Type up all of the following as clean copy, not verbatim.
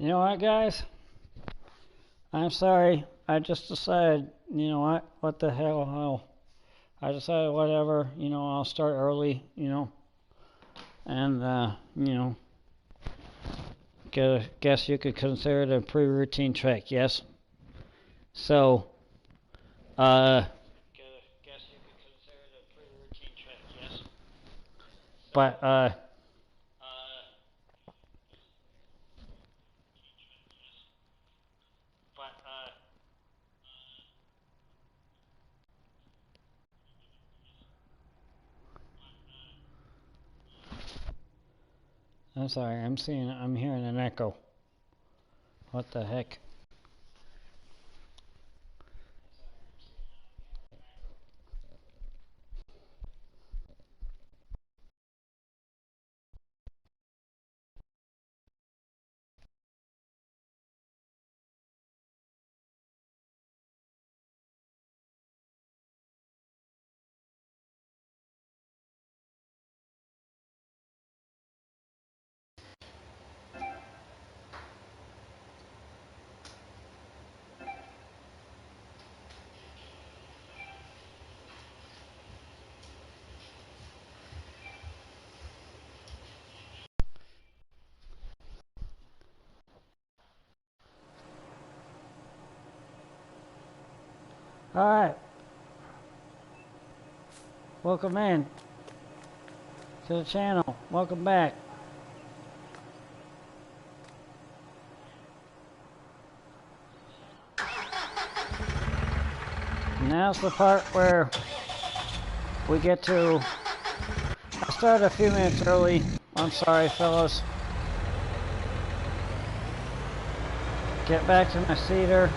You know what, guys? I'm sorry. I just decided, you know what the hell? I decided whatever, I'll start early, and, guess you could consider it a pre-routine trick, yes? So, guess you could consider it a pre-routine trick, yes? But, I'm sorry, I'm hearing an echo. What the heck? Alright. Welcome in to the channel. Welcome back. Now's the part where we get to... I started a few minutes early. I'm sorry, fellas. Get back to my cedar.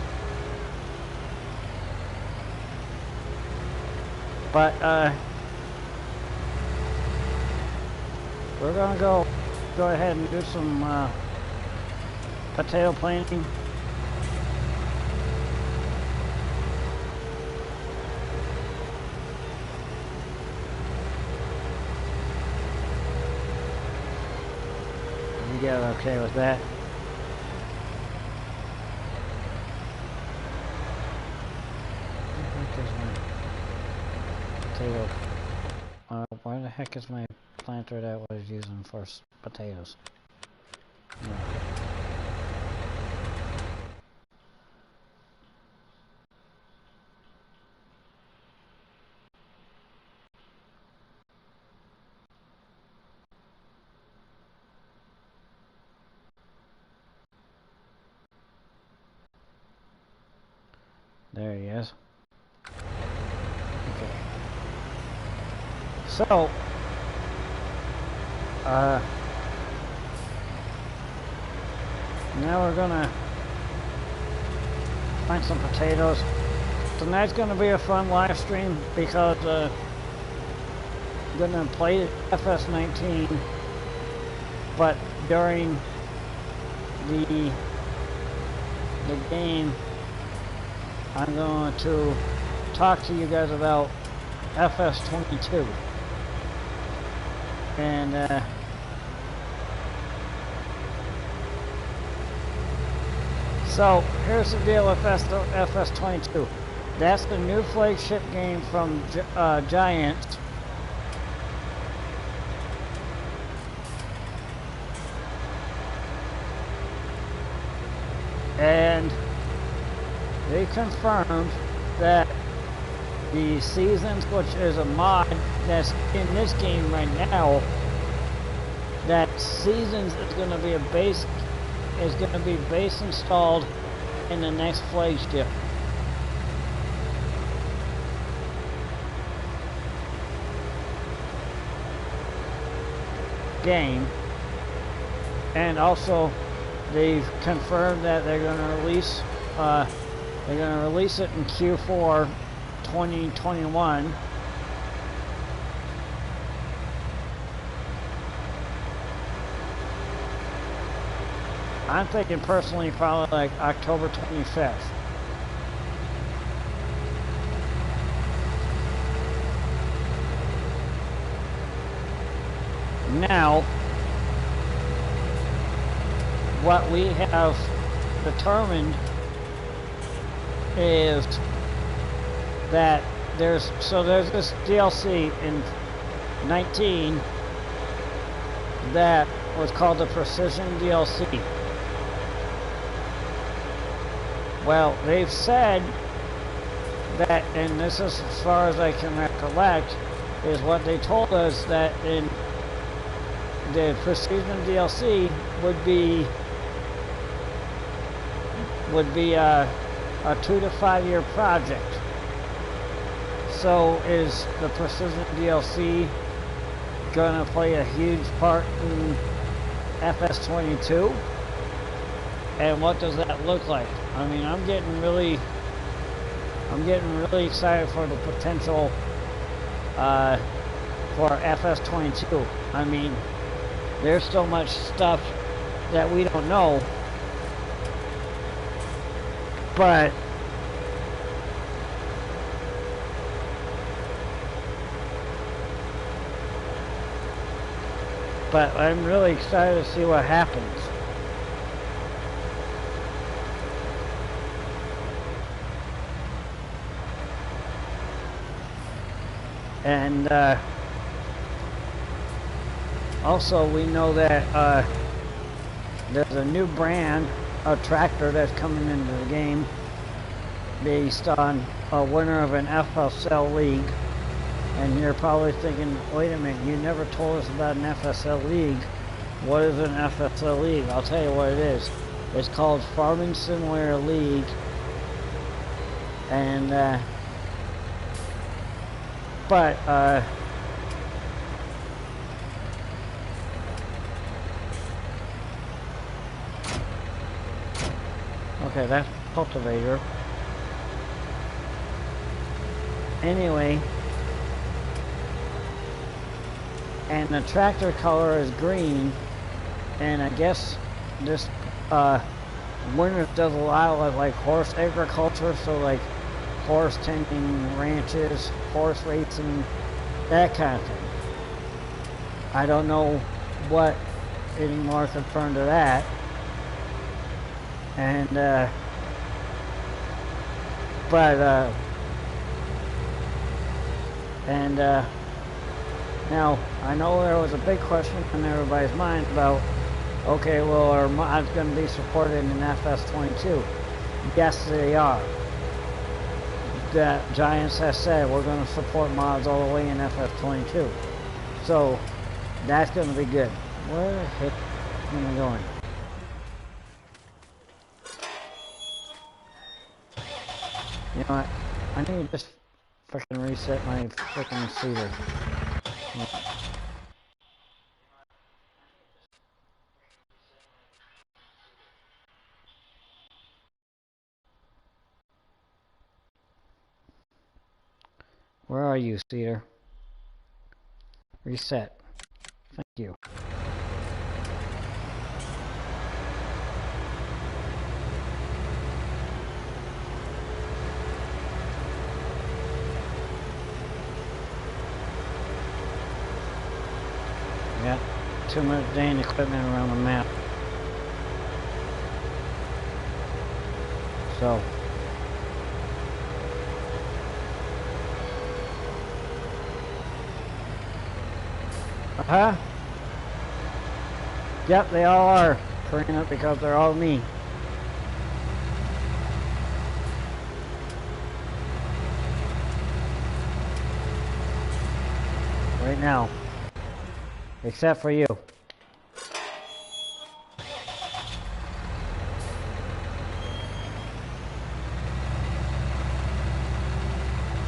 But, we're gonna go ahead and do some, potato planting. You guys okay with that? Potato. Why the heck is my planter that I was using for potatoes? Yeah. There he is. Okay. So, now we're gonna find some potatoes. Tonight's gonna be a fun live stream because I'm gonna play FS19, but during the game, I'm going to talk to you guys about FS22. And so here's the deal with FS22. That's the new flagship game from Giants. And they confirmed that the Seasons, which is a mod that's in this game right now, that Seasons is going to be base installed in the next flagship. Game. And also they've confirmed that they're going to release it in Q4 2021. I'm thinking personally probably like October 25th. Now, what we have determined is that there's this DLC in 19 that was called the Precision DLC. Well, they've said that, and this is as far as I can recollect, is what they told us, that in the Precision DLC would be a 2 to 5 year project. So is the Precision DLC gonna play a huge part in FS22? And what does that look like? I mean, I'm getting really excited for the potential for FS22. I mean, there's so much stuff that we don't know, but I'm really excited to see what happens. And also we know that there's a new brand of tractor that's coming into the game based on a winner of an FSL league. And you're probably thinking, wait a minute, you never told us about an FSL league. What is an FSL league? I'll tell you what it is. It's called Farming Simulator League. And okay, that's cultivator. Anyway, and the tractor color is green, and I guess this winter does a lot of like horse agriculture, so like horse tending ranches, horse racing, that kind of thing. I don't know what any more confirmed to that. And now I know there was a big question in everybody's mind about, okay, well, are mods going to be supported in FS22? Yes, they are. That Giants has said we're going to support mods all the way in FS22, so that's going to be good. Where the heck am I going? You know what? I need to just freaking reset my freaking seeder. Where are you, Cedar? Reset. Thank you. Yeah, too much dang equipment around the map. So. Uh-huh. Yep, they all are, Karina, because they're all me. Right now. Except for you.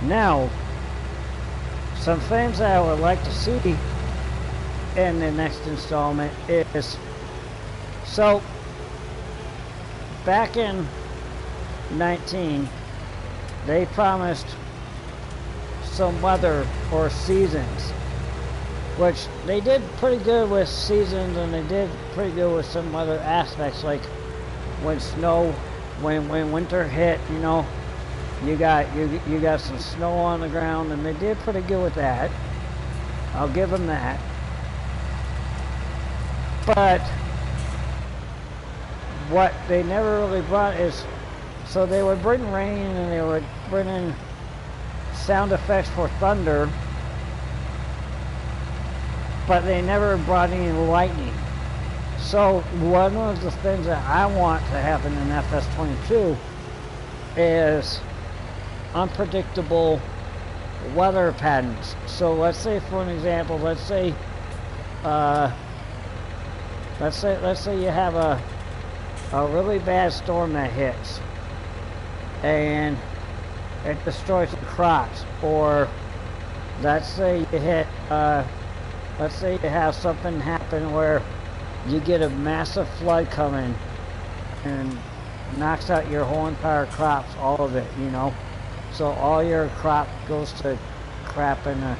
Now, some things that I would like to see in the next installment is, so back in 19 they promised some weather or seasons, which they did pretty good with seasons, and they did pretty good with some other aspects, like when winter hit, you know, you got some snow on the ground, and they did pretty good with that. I'll give them that. But what they never really brought is, so they would bring rain and they would bring in sound effects for thunder, but they never brought any lightning. So one of the things that I want to happen in FS22 is unpredictable weather patterns. So let's say, for an example, let's say you have a really bad storm that hits and it destroys the crops, or let's say you hit let's say you have something happen where you get a massive flood coming and knocks out your whole entire crops, all of it, you know. So all your crop goes to crap in the,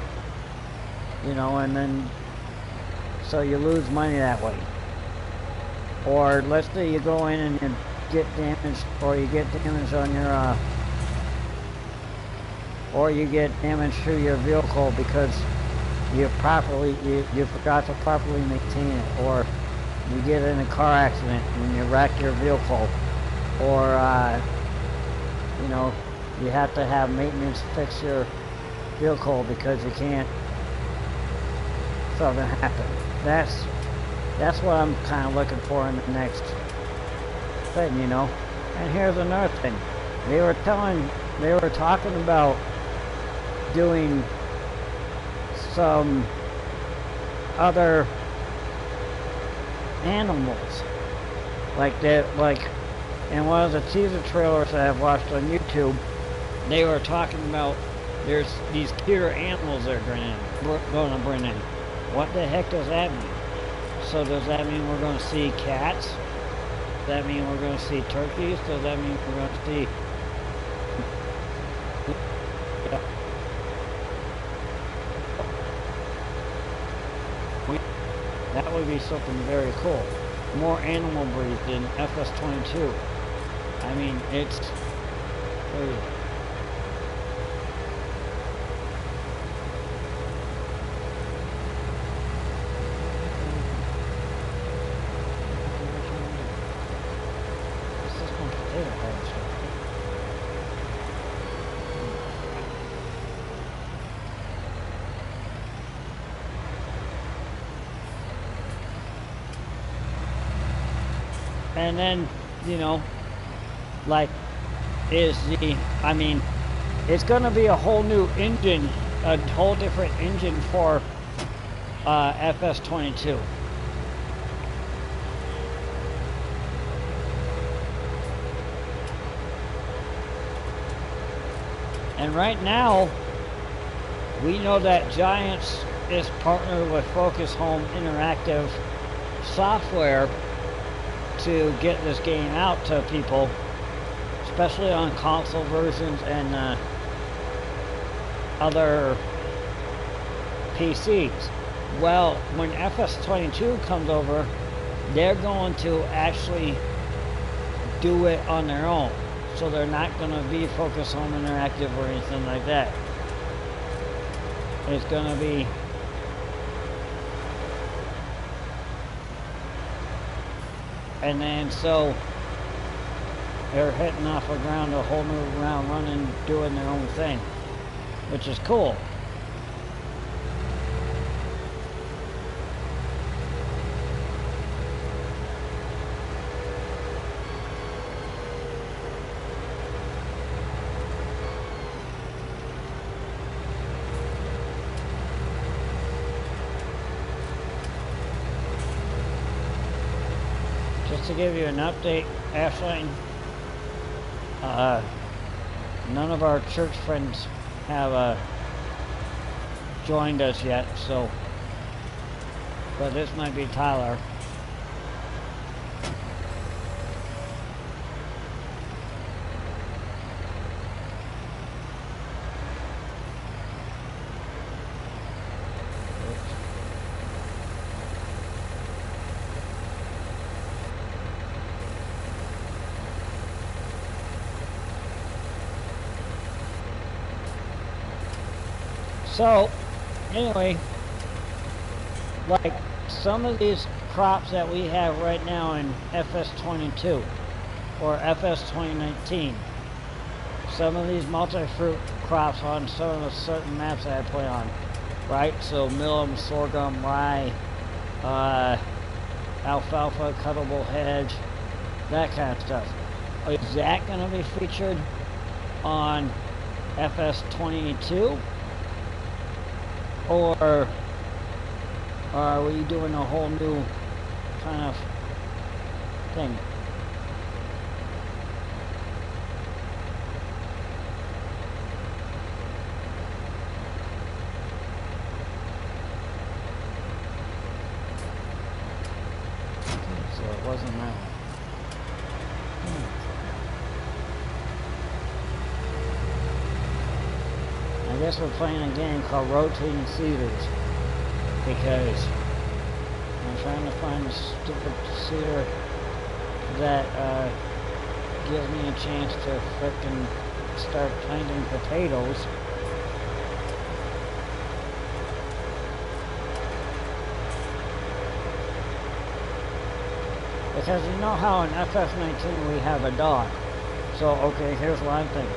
you know, and then so you lose money that way. Or let's say you go in and you get damaged, or you get damage on your or you get damage to your vehicle because you forgot to properly maintain it, or you get in a car accident and you wreck your vehicle, or you know, you have to have maintenance fix your vehicle because you can't, something happen. That's what I'm kind of looking for in the next thing, you know. And here's another thing. They were talking about doing some other animals like that, like in one of the teaser trailers that I've watched on YouTube. They were talking about there's these cuter animals they're going to bring in. What the heck does that mean? So does that mean we're going to see cats? Does that mean we're going to see turkeys? Does that mean we're going to see... That would be something very cool. More animal breeds in FS22. I mean, it's crazy. And then, you know, like, I mean, it's going to be a whole new engine, a whole different engine for FS22. And right now, we know that Giants is partnered with Focus Home Interactive Software to get this game out to people, especially on console versions and other PCs. Well, when FS22 comes over, they're going to actually do it on their own. So they're not going to be Focus Home Interactive or anything like that. It's going to be and then so they're hitting off the ground a whole new round running, doing their own thing, which is cool. Just to give you an update, Ashline, none of our church friends have joined us yet, so, but this might be Tyler. So, anyway, like some of these crops that we have right now in FS22 or FS2019. Some of these multi-fruit crops on some of the certain maps that I play on, right? So millet, sorghum, rye, alfalfa, cuttable hedge, that kind of stuff. Is that going to be featured on FS22? Or are we doing a whole new kind of thing? So it wasn't that one. I guess we're playing a game called Rotating Seeders because I'm trying to find a stupid seeder that gives me a chance to frickin' start planting potatoes. Because you know how in FS19 we have a dog. So, okay, here's what I'm thinking.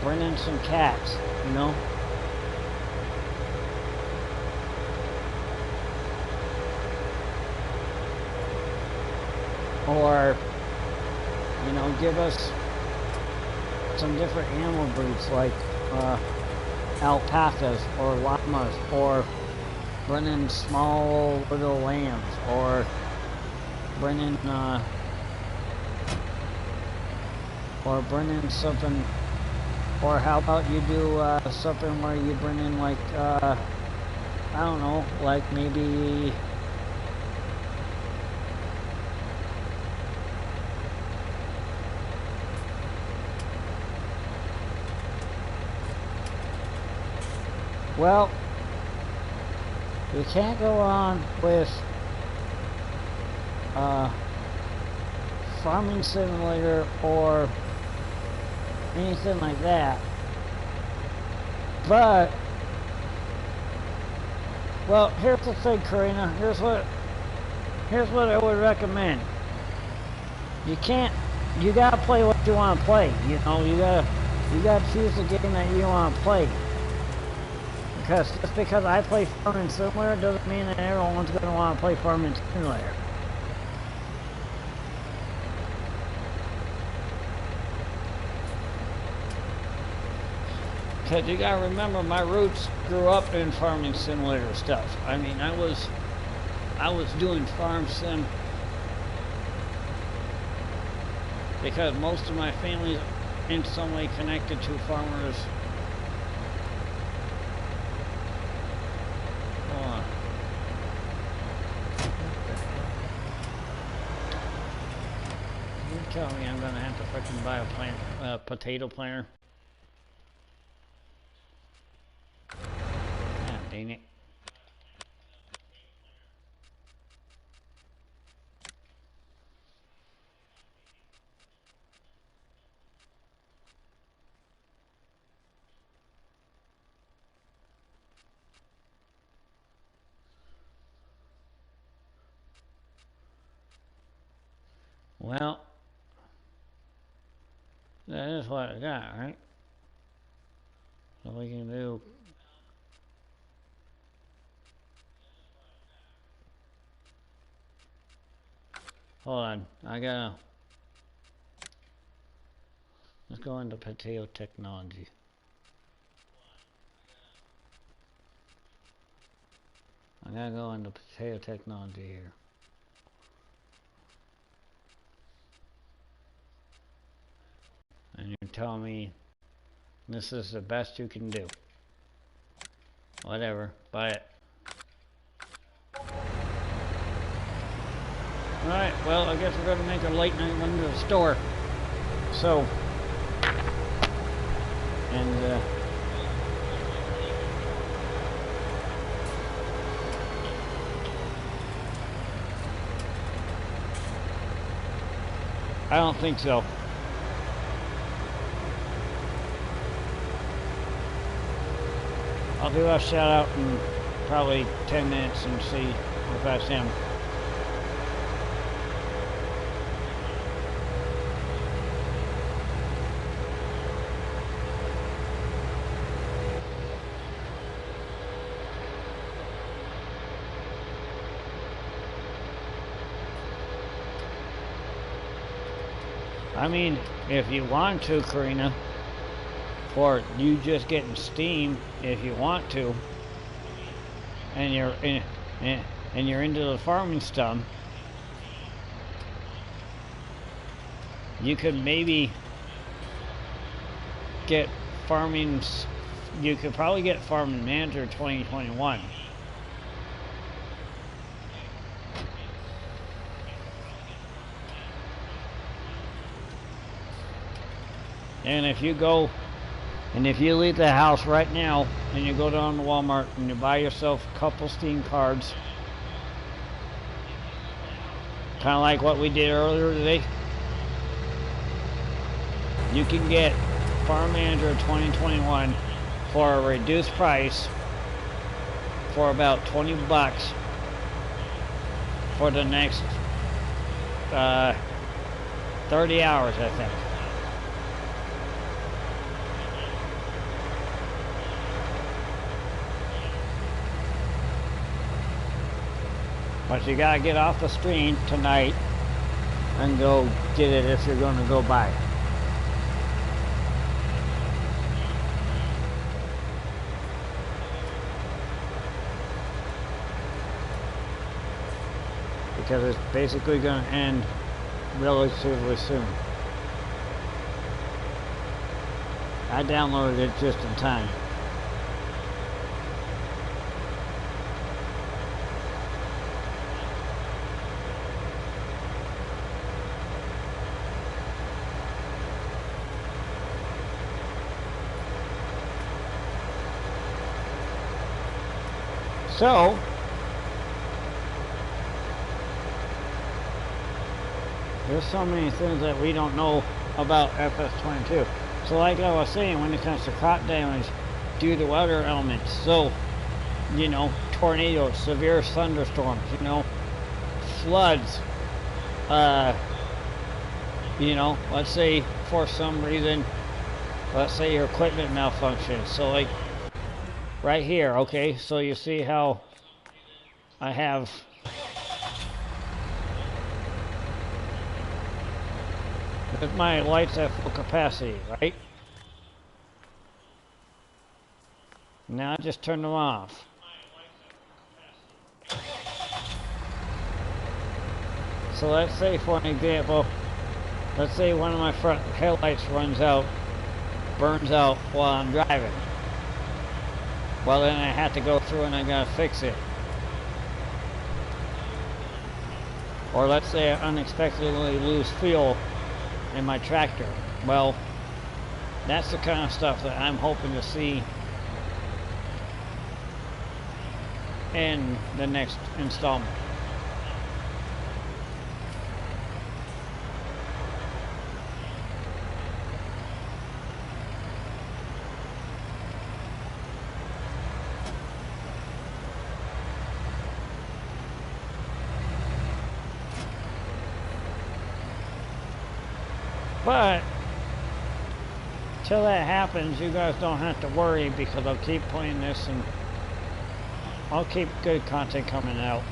Bring in some cats, you know? Or, you know, give us some different animal breeds like alpacas or llamas, or bring in small little lambs, or bring in something, or how about you do something where you bring in like I don't know, like maybe well, you can't go on with farming simulator or anything like that, but well, here's the thing, Karina. Here's what I would recommend. You gotta play what you want to play. You know, you gotta choose the game that you want to play. Because just because I play farming simulator doesn't mean that everyone's gonna want to play farming simulator. Because you gotta remember, my roots grew up in farming simulator stuff. I mean, I was doing farm sim because most of my family's in some way connected to farmers. Hold on. You tell me I'm gonna have to freaking buy a potato planter. Dang it. Well, that is what I got, right? So we can do. Hold on, let's go into potato technology. I gotta go into potato technology here. And you're telling me this is the best you can do. Whatever, buy it. Alright, well, I guess we're going to make a late night run to the store. So, and, I don't think so. I'll do a shout out in probably 10 minutes and see if that's him. I mean, if you want to, Karina, or you just getting steam if you want to, and you're into the farming stuff, you could maybe get farming. You could probably get Farming Manager 2021. And if you go, and if you leave the house right now and you go down to Walmart and you buy yourself a couple Steam cards, kind of like what we did earlier today, you can get Farm Manager 2021 for a reduced price for about 20 bucks for the next 30 hours, I think. But you gotta get off the stream tonight and go get it if you're gonna go buy it. Because it's basically gonna end relatively soon. I downloaded it just in time. So, there's so many things that we don't know about FS22. So like I was saying, when it comes to crop damage due to weather elements, so, you know, tornadoes, severe thunderstorms, you know, floods, you know, let's say for some reason, let's say your equipment malfunctions. So like, right here, okay, so you see how I have with my lights at full capacity, right? Now I just turn them off. So let's say, for an example, let's say one of my front headlights runs out, burns out while I'm driving. Well, then I have to go through and I gotta fix it. Or let's say I unexpectedly lose fuel in my tractor. Well, that's the kind of stuff that I'm hoping to see in the next installment. But till that happens, you guys don't have to worry, because I'll keep playing this and I'll keep good content coming out.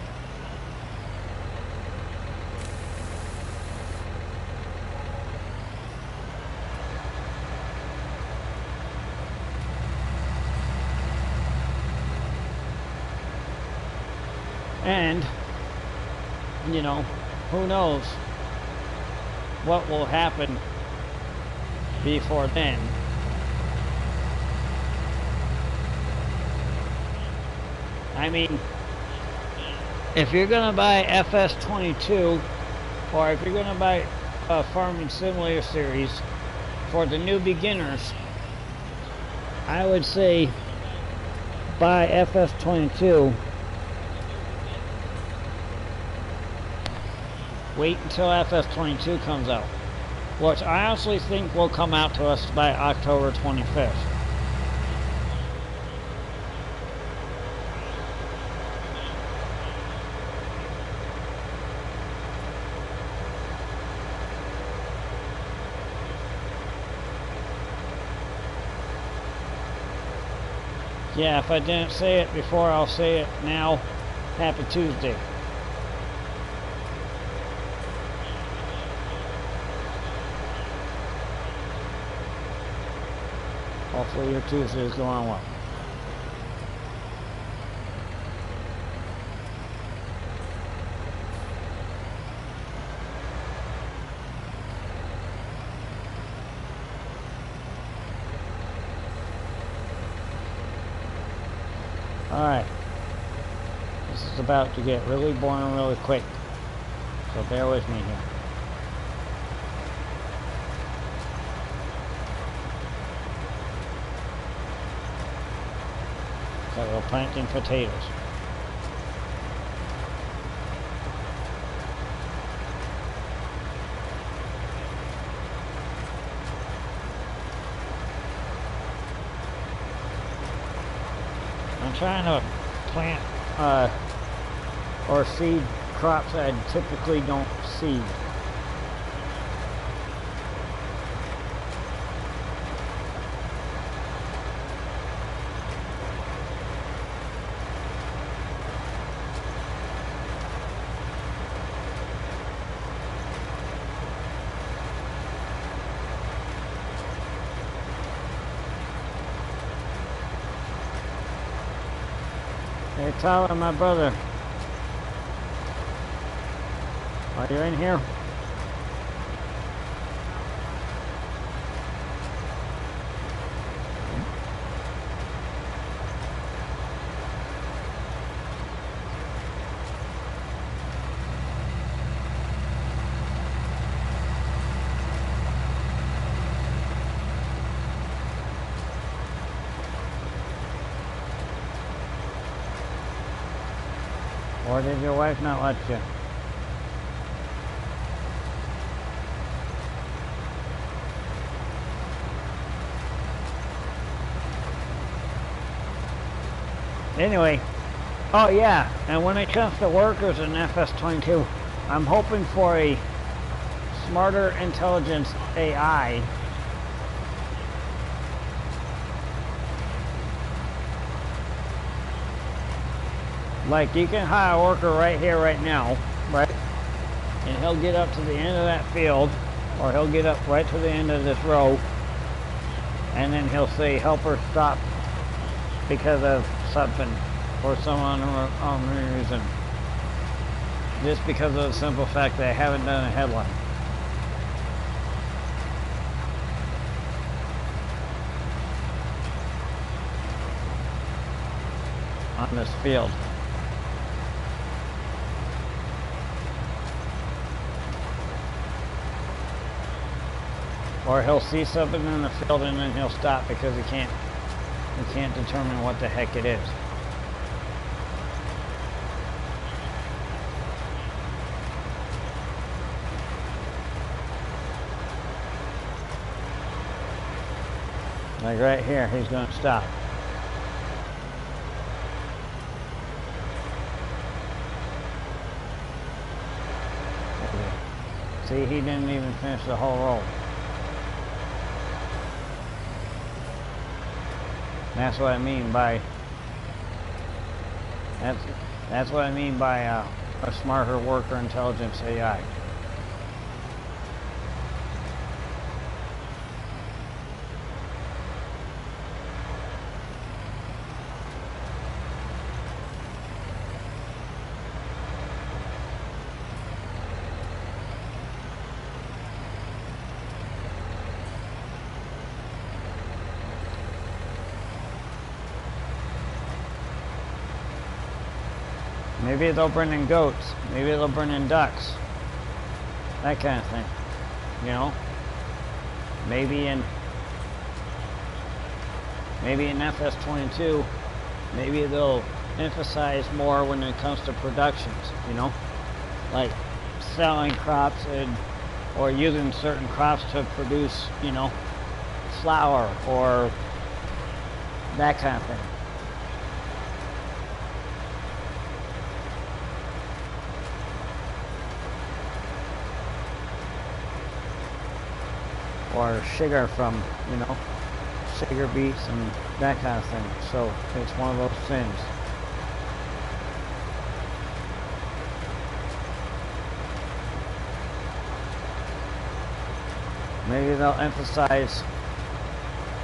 And, you know, who knows what will happen before then. I mean, if you're gonna buy FS22, or if you're gonna buy a Farming Simulator series for the new beginners, I would say buy FS22. Wait until FS22 comes out, which I honestly think will come out to us by October 25th. Yeah, if I didn't say it before, I'll say it now. Happy Tuesday. Hopefully your Tuesday is going well. Alright, this is about to get really boring really quick, so bear with me here. So we're planting potatoes. I'm trying to plant or seed crops that I typically don't seed. Hey Tyler, my brother. Are you in here? Or did your wife not let you? Anyway, oh yeah, and when it comes to workers in FS22, I'm hoping for a smarter intelligence AI like you can hire a worker right here, right now, right? And he'll get up to the end of that field, or he'll get up right to the end of this row, and then he'll say, help her stop because of something, or some unknown reason. Just because of the simple fact that I haven't done a headline. On this field. Or he'll see something in the field and then he'll stop because he can't determine what the heck it is. Like right here, he's going to stop. See, he didn't even finish the whole roll. That's what I mean by that's what I mean by a smarter worker intelligence AI. Maybe they'll bring in goats. Maybe they'll bring in ducks. That kind of thing. You know? Maybe in FS22, maybe they'll emphasize more when it comes to productions, you know? Like selling crops or using certain crops to produce, you know, flour or that kind of thing. Or sugar from, you know, sugar beets and that kind of thing. So it's one of those things. Maybe they'll emphasize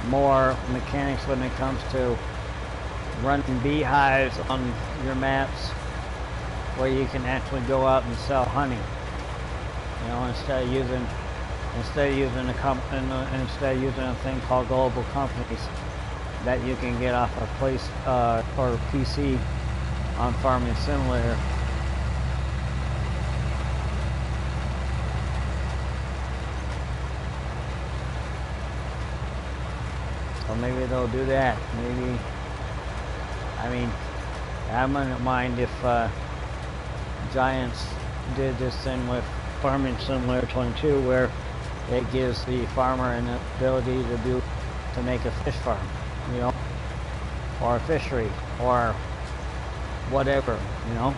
more mechanics when it comes to running beehives on your maps, where you can actually go out and sell honey. You know, instead of using a thing called global companies that you can get off a place or PC on Farming Simulator. So maybe they'll do that. Maybe, I mean, I wouldn't mind if Giants did this thing with Farming Simulator 22, where it gives the farmer an ability to make a fish farm, you know, or a fishery, or whatever, you know.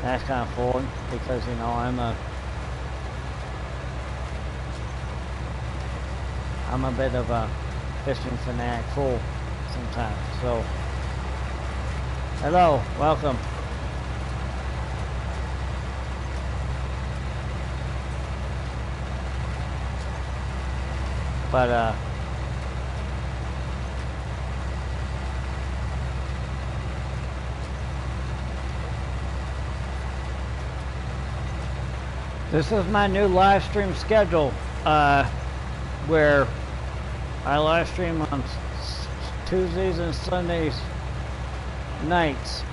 That's kind of cool, because, you know, I'm a bit of a fishing fanatic fool sometimes. So, hello, welcome. But this is my new live stream schedule, where I live stream on Tuesdays and Sundays nights.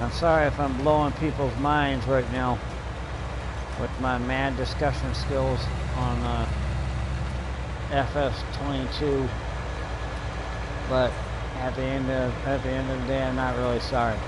I'm sorry if I'm blowing people's minds right now with my mad discussion skills on FS22, but at the end of the day, I'm not really sorry.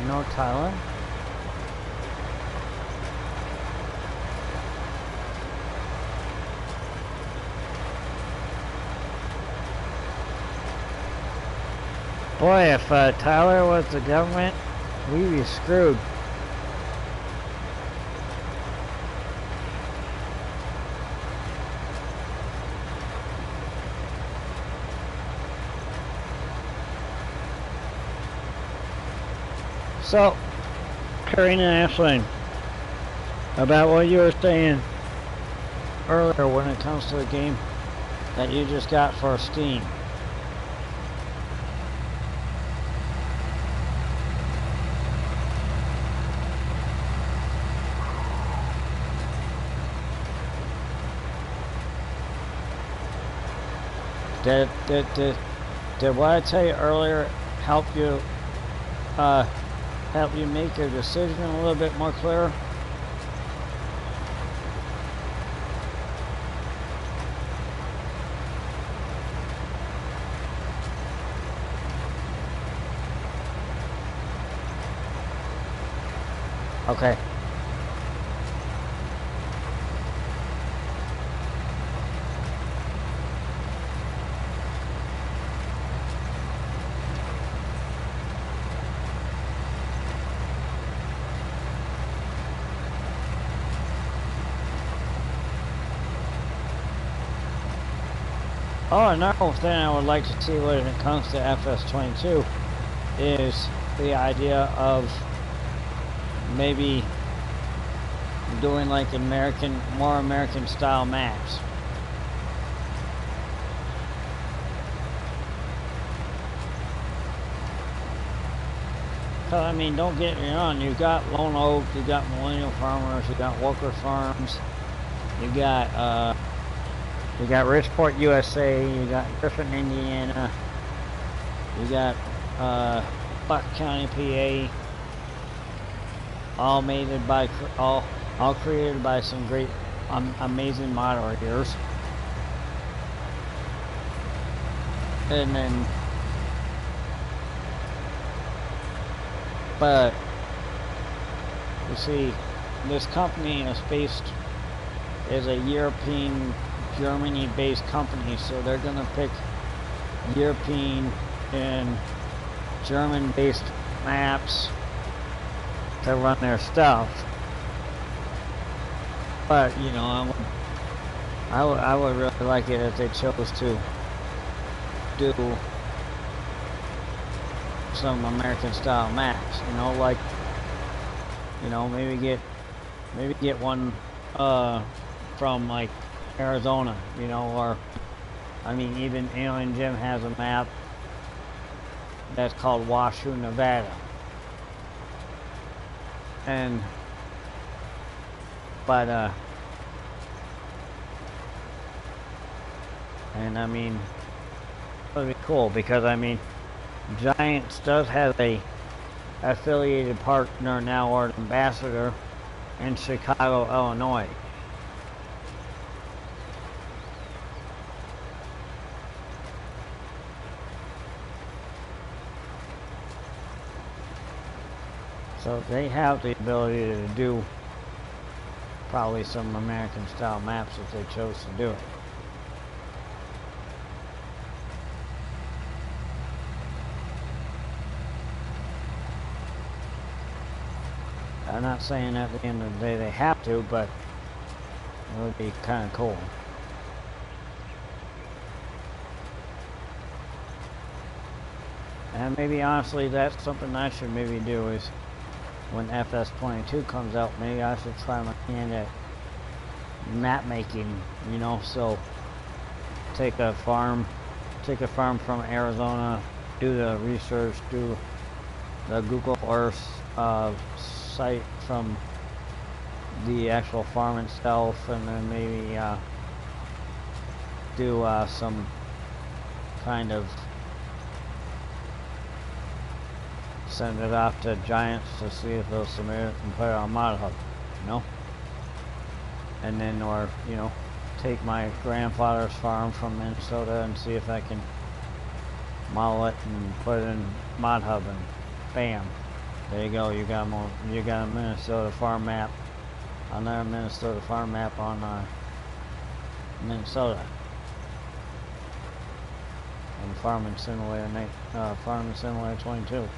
No, Tyler. Boy, if Tyler was the government, we'd be screwed. So, Karina Ashling, about what you were saying earlier when it comes to the game that you just got for Steam. Did what I tell you earlier help you make your decision a little bit more clear? Okay. Oh, another thing I would like to see when it comes to FS22 is the idea of maybe doing like more American style maps. I mean, don't get me wrong, you got Lone Oak, you got Millennial Farmers, you got Walker Farms, you got Richport, USA, you got Griffin, Indiana, you got Buck County, PA, all made by all created by some great amazing moderators. And then but you see, this company is a European, Germany-based company, so they're gonna pick European and German-based maps to run their stuff. But you know, I would really like it if they chose to do some American style maps, you know, like, you know, maybe get one from like Arizona, you know, or I mean, even Alien Jim has a map that's called Washoe, Nevada. And and I mean, it would be cool because I mean, Giants does have a affiliated partner now, or an ambassador in Chicago, Illinois. So they have the ability to do probably some American style maps if they chose to do it. I'm not saying at the end of the day they have to, but it would be kind of cool. And maybe honestly that's something I should maybe do is when FS22 comes out, maybe I should try my hand at map making, you know, so take a farm from Arizona, do the research, do the Google Earth site from the actual farm itself, and then maybe do some kind of send it off to Giants to see if they'll submit it and put it on Mod Hub, you know, and then, or you know, take my grandfather's farm from Minnesota and see if I can model it and put it in Mod Hub, and bam, there you go. You got a Minnesota farm map, another Minnesota farm map on Minnesota, and Farming Simulator 22,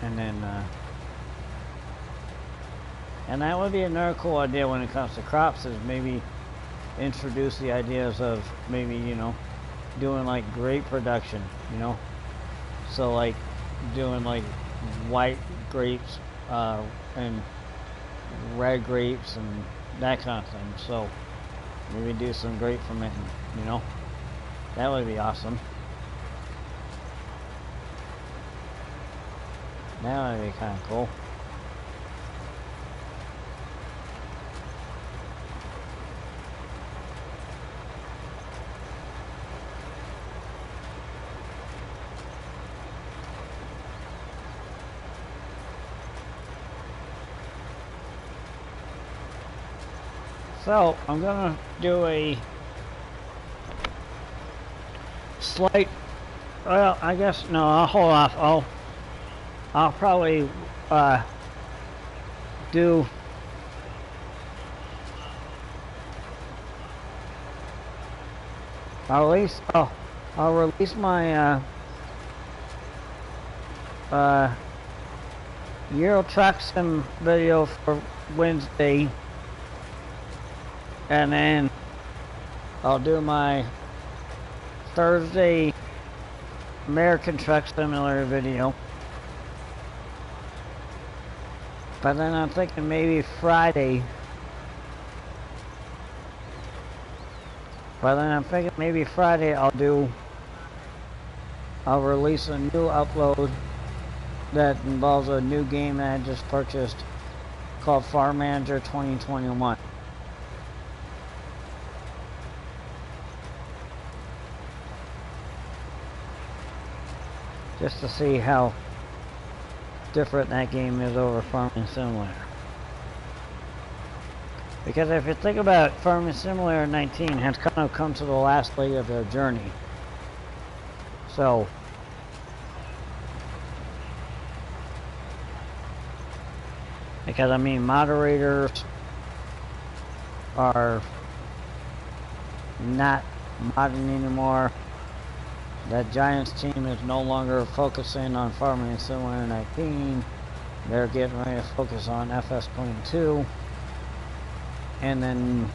and then and that would be another cool idea when it comes to crops, is maybe introduce the ideas of maybe, you know, doing like grape production, you know, so like doing like white grapes and red grapes and that kind of thing. So maybe do some grape fermenting, you know, that would be awesome. That would be kind of cool. So I'm gonna do a slight, well, I guess, no, I'll hold off. I'll probably do I'll release my Euro Truck Sim video for Wednesday, and then I'll do my Thursday American Truck Simulator video. But then I'm thinking maybe Friday. I'll release a new upload that involves a new game that I just purchased called Farm Manager 2021. Just to see how different that game is over Farming Simulator. Because if you think about it, Farming Simulator 19 has kind of come to the last leg of their journey. So, because I mean, moderators are not modding anymore. The Giants team is no longer focusing on Farming Simulator 19. They're getting ready to focus on FS22. And then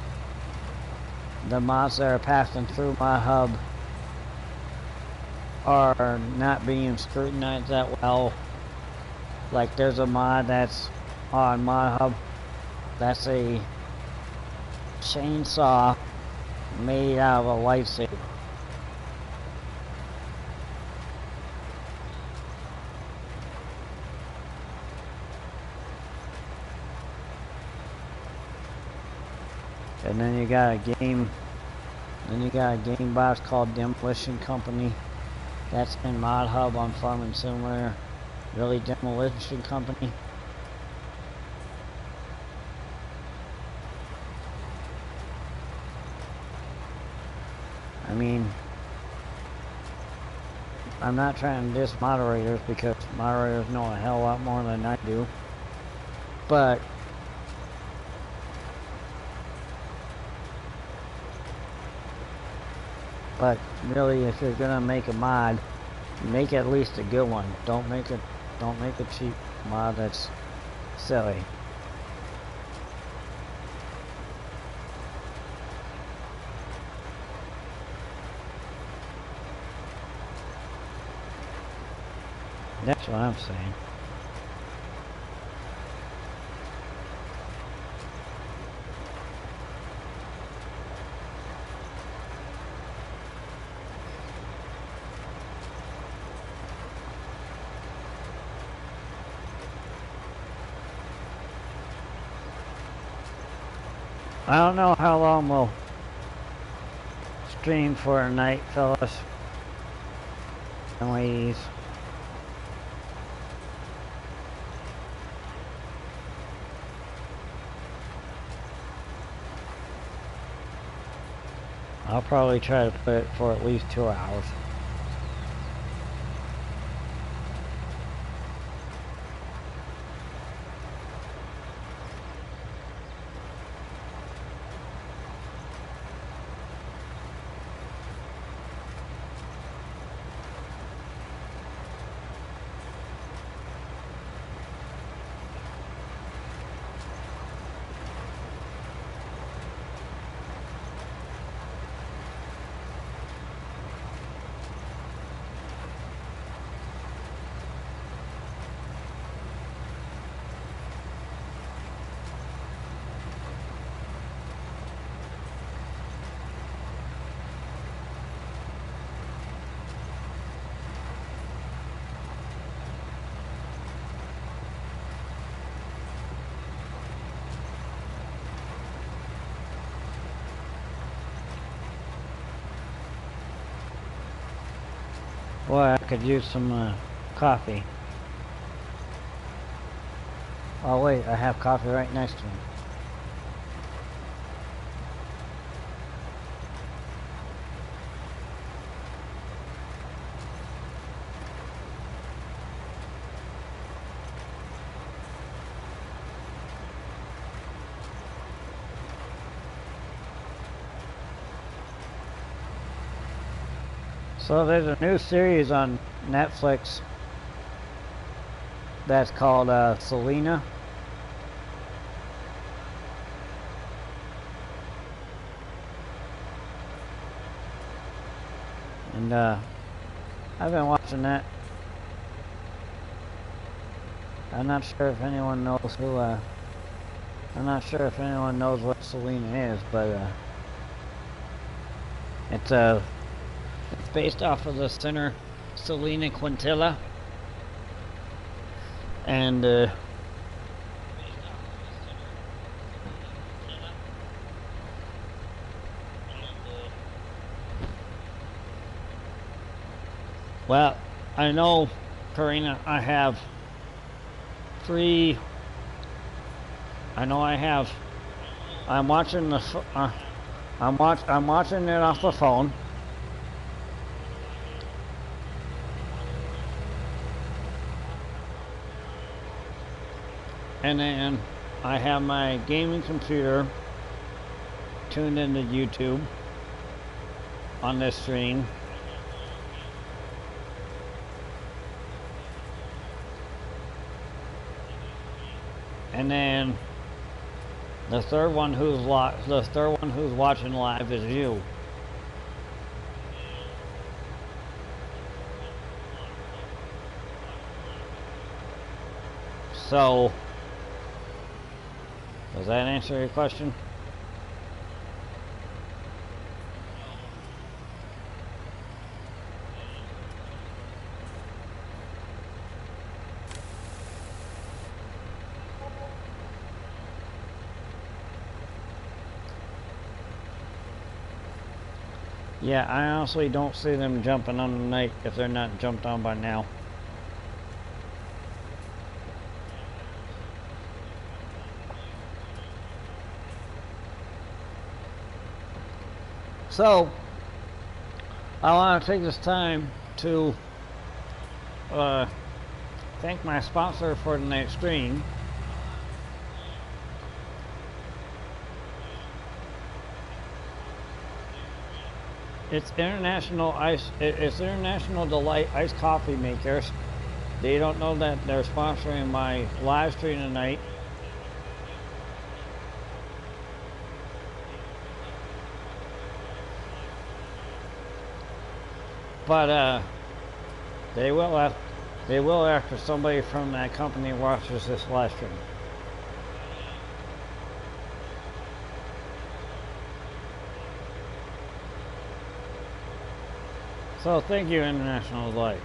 the mods that are passing through my hub are not being scrutinized that well. Like there's a mod that's on my hub that's a chainsaw made out of a lightsaber. And then you got a game box called Demolition Company. That's in Mod Hub on Farming Simulator. Really, Demolition Company. I mean, I'm not trying to diss moderators because moderators know a hell lot more than I do. But really, if you're gonna make a mod, make at least a good one. Don't make a cheap mod that's silly. That's what I'm saying. I don't know how long we'll stream for tonight, fellas and ladies. I'll probably try to put it for at least 2 hours. Boy, I could use some coffee. Oh wait, I have coffee right next to me. So there's a new series on Netflix that's called Selena. And I've been watching that. I'm not sure if anyone knows who I'm not sure if anyone knows what Selena is, but it's based off of the singer Selena Quintilla, and well, I know, Karina, I have 3. I know I have. I'm watching the. I'm watching it off the phone. And then I have my gaming computer tuned into YouTube on this stream. And then the third one who's watching live is you. So, does that answer your question? Yeah, I honestly don't see them jumping on tonight if they're not jumped on by now. So, I want to take this time to thank my sponsor for tonight's stream. It's International Delight Iced Coffee Makers. They don't know that they're sponsoring my live stream tonight. But they will after somebody from that company watches this live stream. So thank you, International Delight.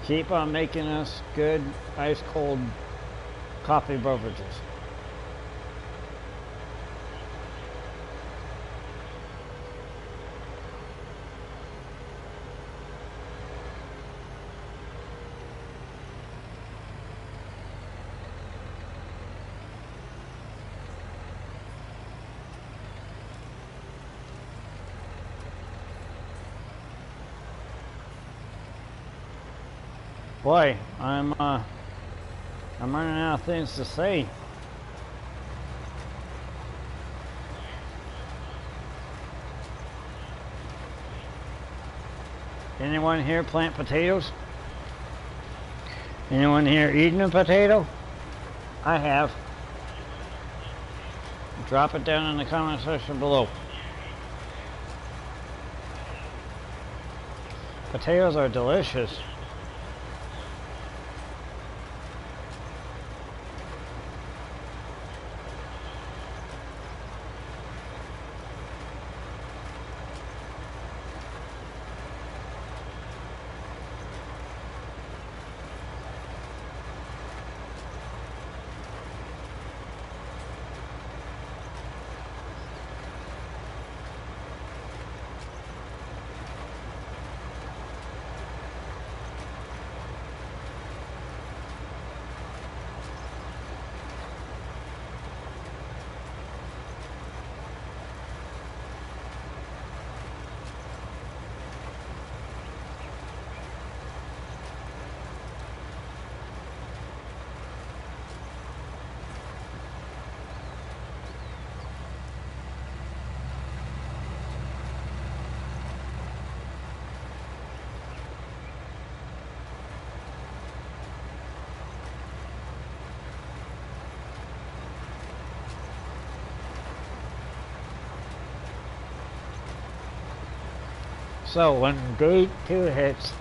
Keep on making us good ice cold coffee beverages. Boy, I'm running out of things to say. Anyone here plant potatoes? Anyone here eating a potato? I have. Drop it down in the comment section below. Potatoes are delicious. So when day 2 hits,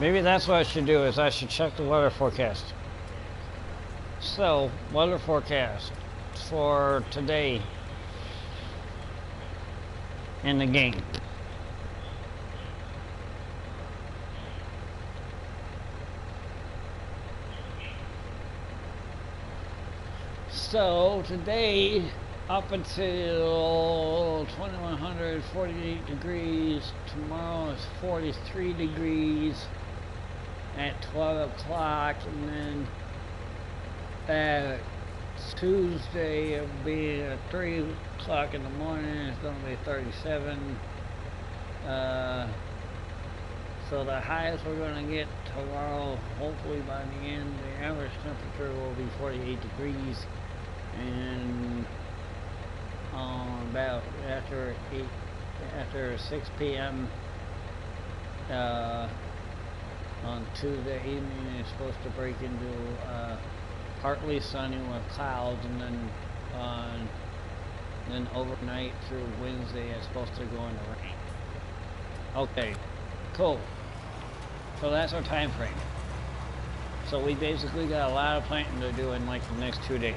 maybe that's what I should do, is I should check the weather forecast. So, weather forecast for today in the game. So today, up until 2100, 48 degrees. Tomorrow is 43 degrees. at 12 o'clock, and then Tuesday it'll be at 3 o'clock in the morning. It's going to be 37. So the highest we're going to get tomorrow, hopefully by the end, the average temperature will be 48 degrees, and about after 6 p.m. On Tuesday evening, it's supposed to break into partly sunny with clouds, and then overnight through Wednesday, it's supposed to go into rain. Okay, cool. So that's our time frame. So we basically got a lot of planting to do in like the next 2 days.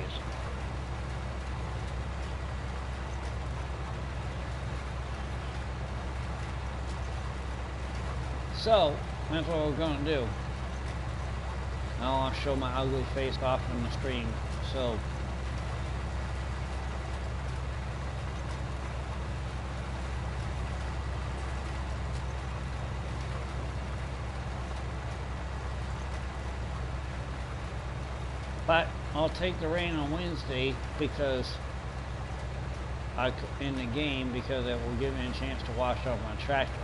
So that's what we're gonna do. Now I'll show my ugly face off on the screen. So but I'll take the rain on Wednesday because in the game, because it will give me a chance to wash out my tractor.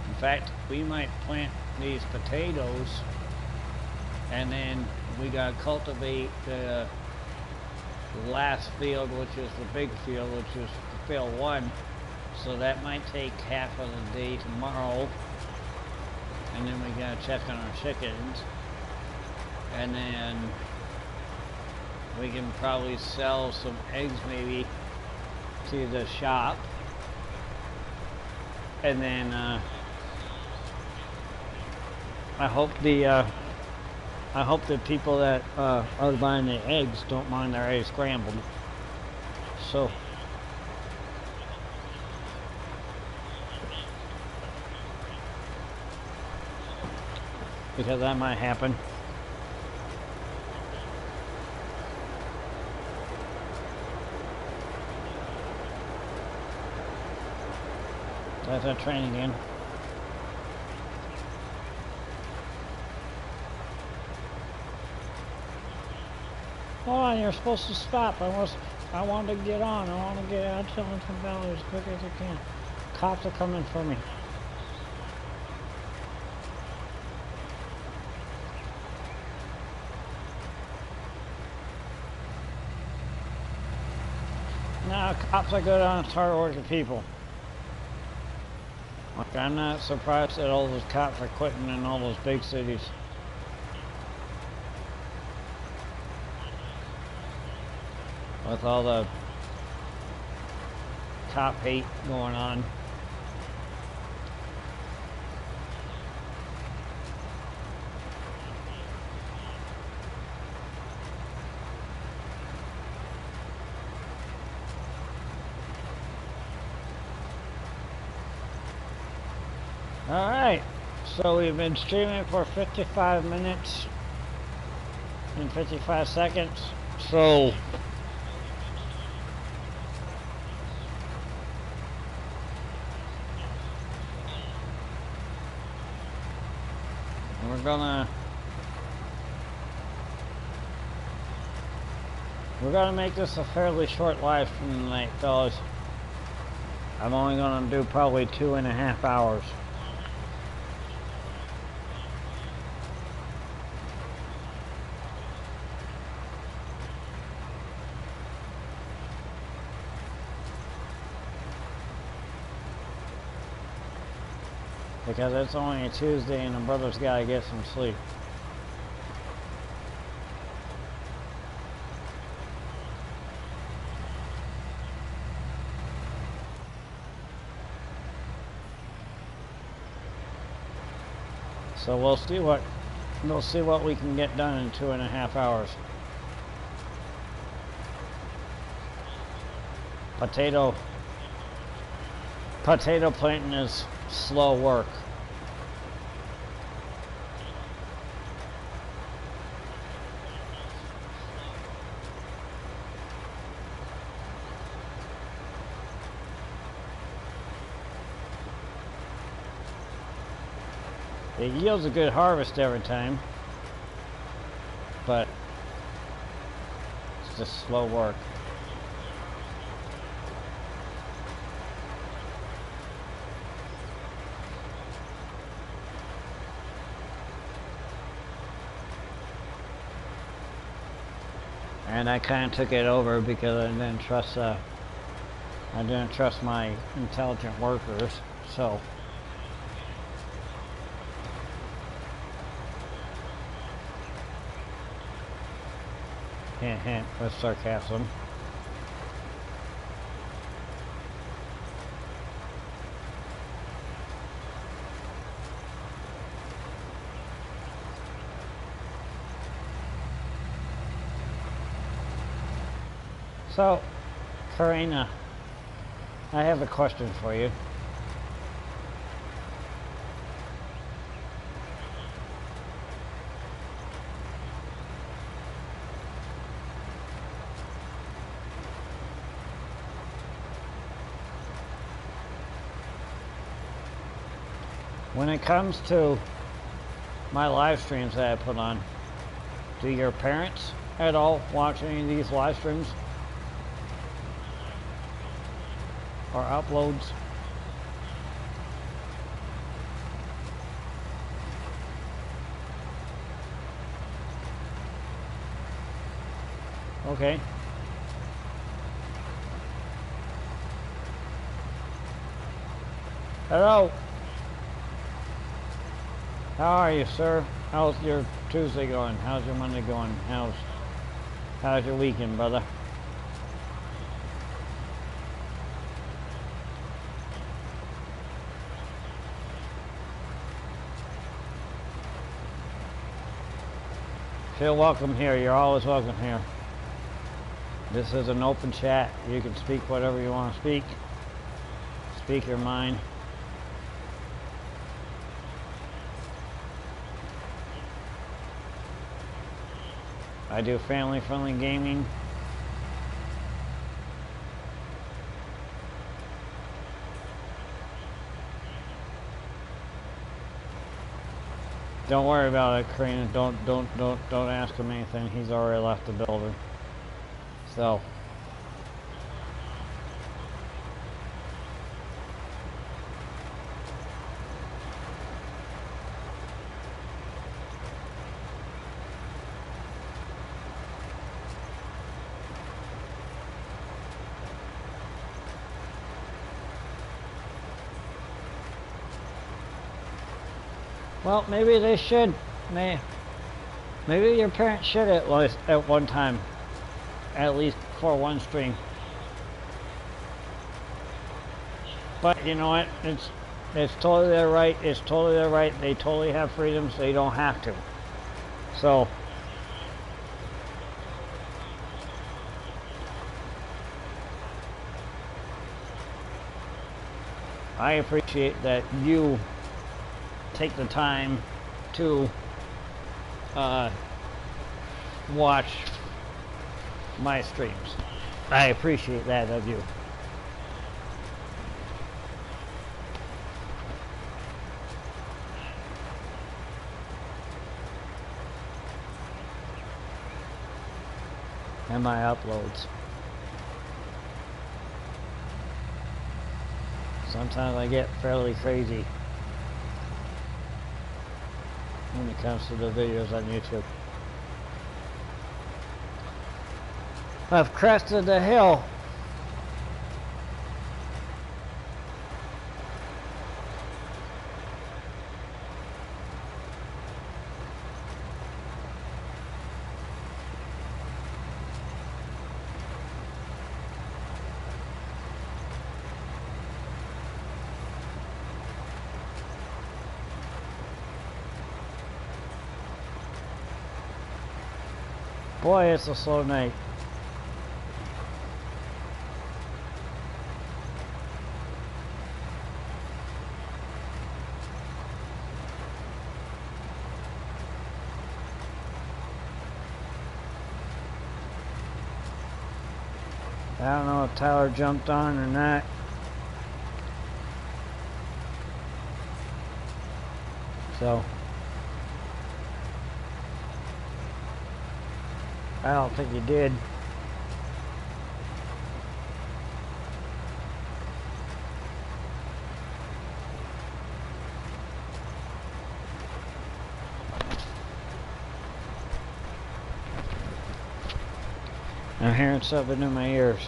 In fact, we might plant these potatoes, and then we gotta cultivate the last field, which is the big field, which is field 1. So that might take half of the day tomorrow, and then we gotta check on our chickens, and then we can probably sell some eggs maybe to the shop, and then I hope the people that are buying the eggs don't mind their eggs scrambled. So because that might happen. That's a train again. Hold on, you're supposed to stop. I want to get on. I want to get out of Chellington Valley as quick as I can. Cops are coming for me. Now cops are good on hard working people. Like, I'm not surprised that all those cops are quitting in all those big cities. With all the cop hate going on. Alright, so we've been streaming for 55 minutes and 55 seconds. So we're gonna make this a fairly short live stream tonight, fellas. I'm only gonna do probably 2.5 hours. Because it's only a Tuesday and the brother's gotta get some sleep. So we'll see what we can get done in 2.5 hours. Potato planting is slow work. It yields a good harvest every time, but it's just slow work. And I kind of took it over because I didn't trust my intelligent workers, so. Hint, hint, with sarcasm. So, Karina, I have a question for you. When it comes to my live streams that I put on, do your parents at all watch any of these live streams or uploads? Okay. Hello. How are you, sir? How's your Tuesday going? How's your Monday going? How's your weekend, brother? Feel welcome here. You're always welcome here. This is an open chat. You can speak whatever you want to speak. Speak your mind. I do family-friendly gaming. Don't worry about it, Karina. Don't ask him anything. He's already left the building. So. Well, maybe they should. Maybe your parents should at one time, at least for one stream. But you know what? It's totally their right. It's totally their right. They totally have freedoms. They don't have to. So. I appreciate that you take the time to watch my streams. I appreciate that of you. And my uploads. Sometimes I get fairly crazy when it comes to the videos on YouTube. I've crested the hill. Boy, it's a slow night. I don't know if Tyler jumped on or not. So I don't think he did. I'm hearing something in my ears.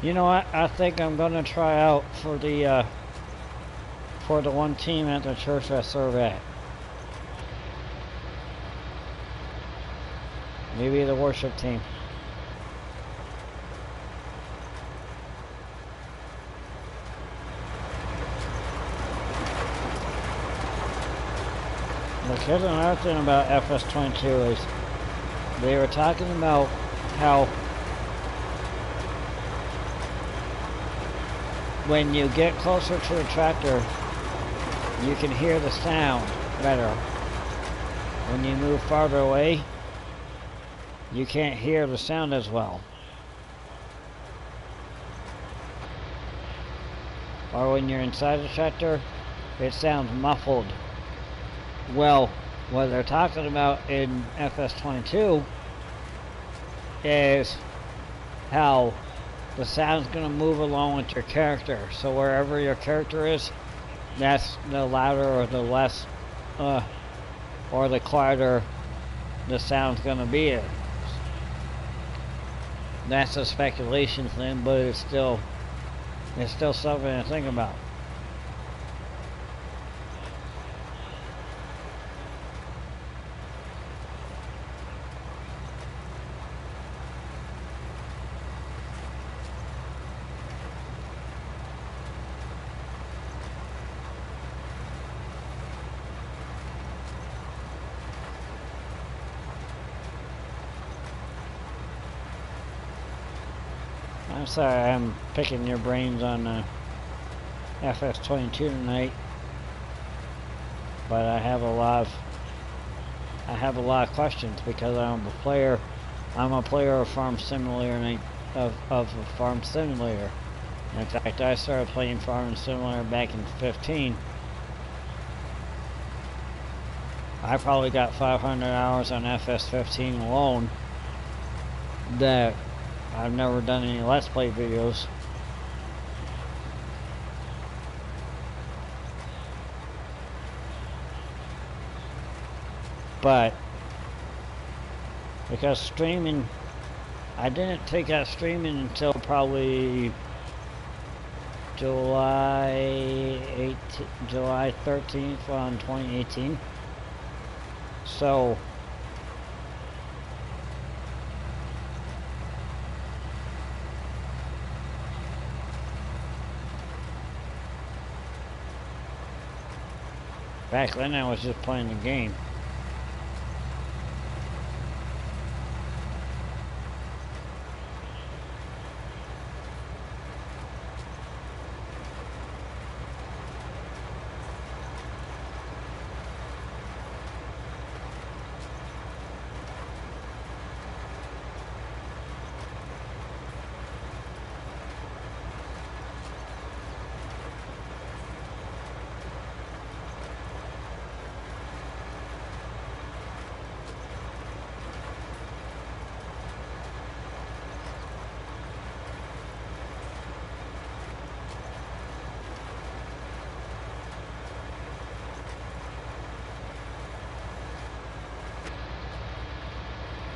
You know what? I think I'm gonna try out for the one team at the church I serve at. Maybe the worship team. Look, here's another thing about FS22 is they were talking about how when you get closer to the tractor, you can hear the sound better. When you move farther away, you can't hear the sound as well. Or when you're inside the tractor, it sounds muffled. Well, what they're talking about in FS22 is how the sound's going to move along with your character. So wherever your character is, that's the louder or the less, or the quieter the sound's going to be. That's a speculation thing, but it's still something to think about. I'm sorry I'm picking your brains on FS22 tonight, but I have a lot of questions because I'm a player of Farm Simulator of a Farm Simulator. In fact, I started playing Farm Simulator back in 15. I probably got 500 hours on FS15 alone that I've never done any Let's Play videos. But because streaming, I didn't take out streaming until probably July 13th on 2018. So back then I was just playing the game.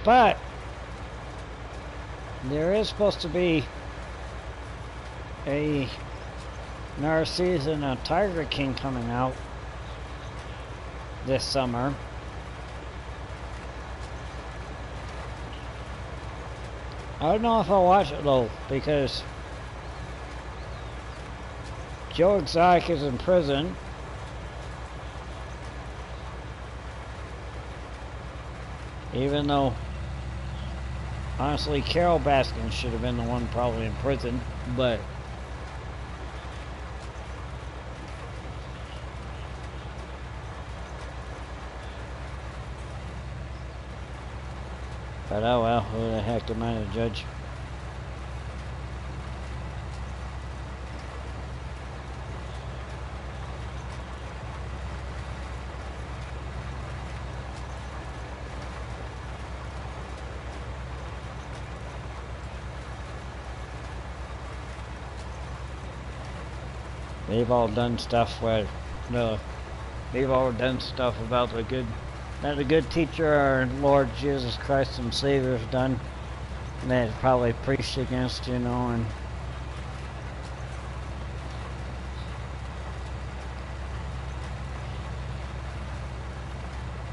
But there is supposed to be another season of Tiger King coming out this summer. I don't know if I'll watch it though, because Joe Exotic is in prison. Even though, honestly, Carol Baskin should have been the one probably in prison, but oh well, who the heck am I to judge? They've all done stuff where, they've all done stuff about the good, that a good teacher, our Lord Jesus Christ and Savior has done. And they probably preached against, you know, and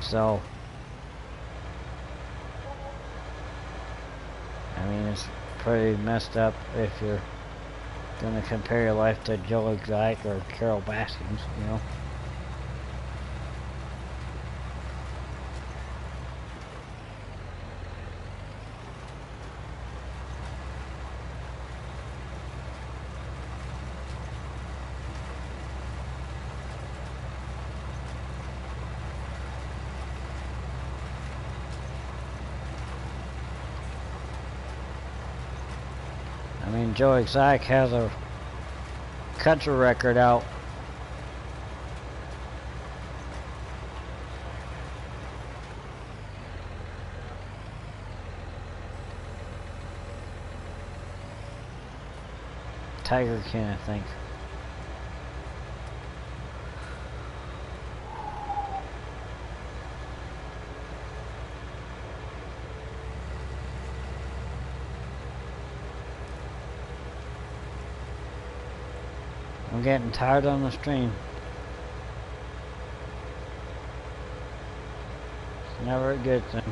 so, I mean, it's pretty messed up if you're gonna compare your life to Joe Exotic or Carol Baskins, you know. I mean, Joe Exotic has a country record out. Tiger King, I think. I'm getting tired on the stream. It's never a good thing.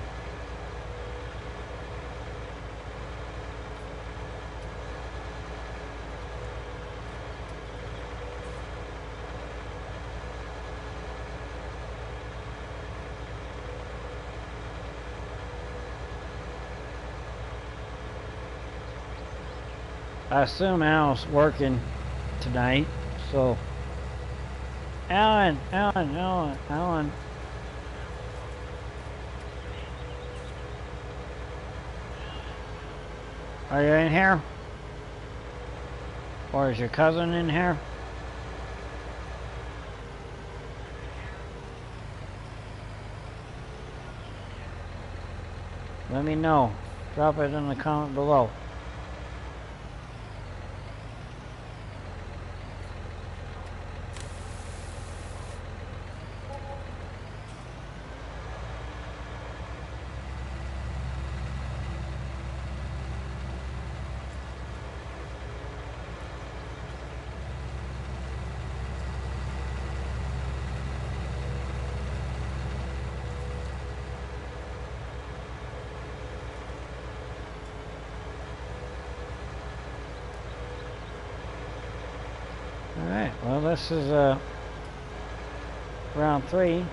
I assume Al's working tonight, so Alan. Are you in here? Or is your cousin in here? Let me know. Drop it in the comment below. Alright, well this is round 3.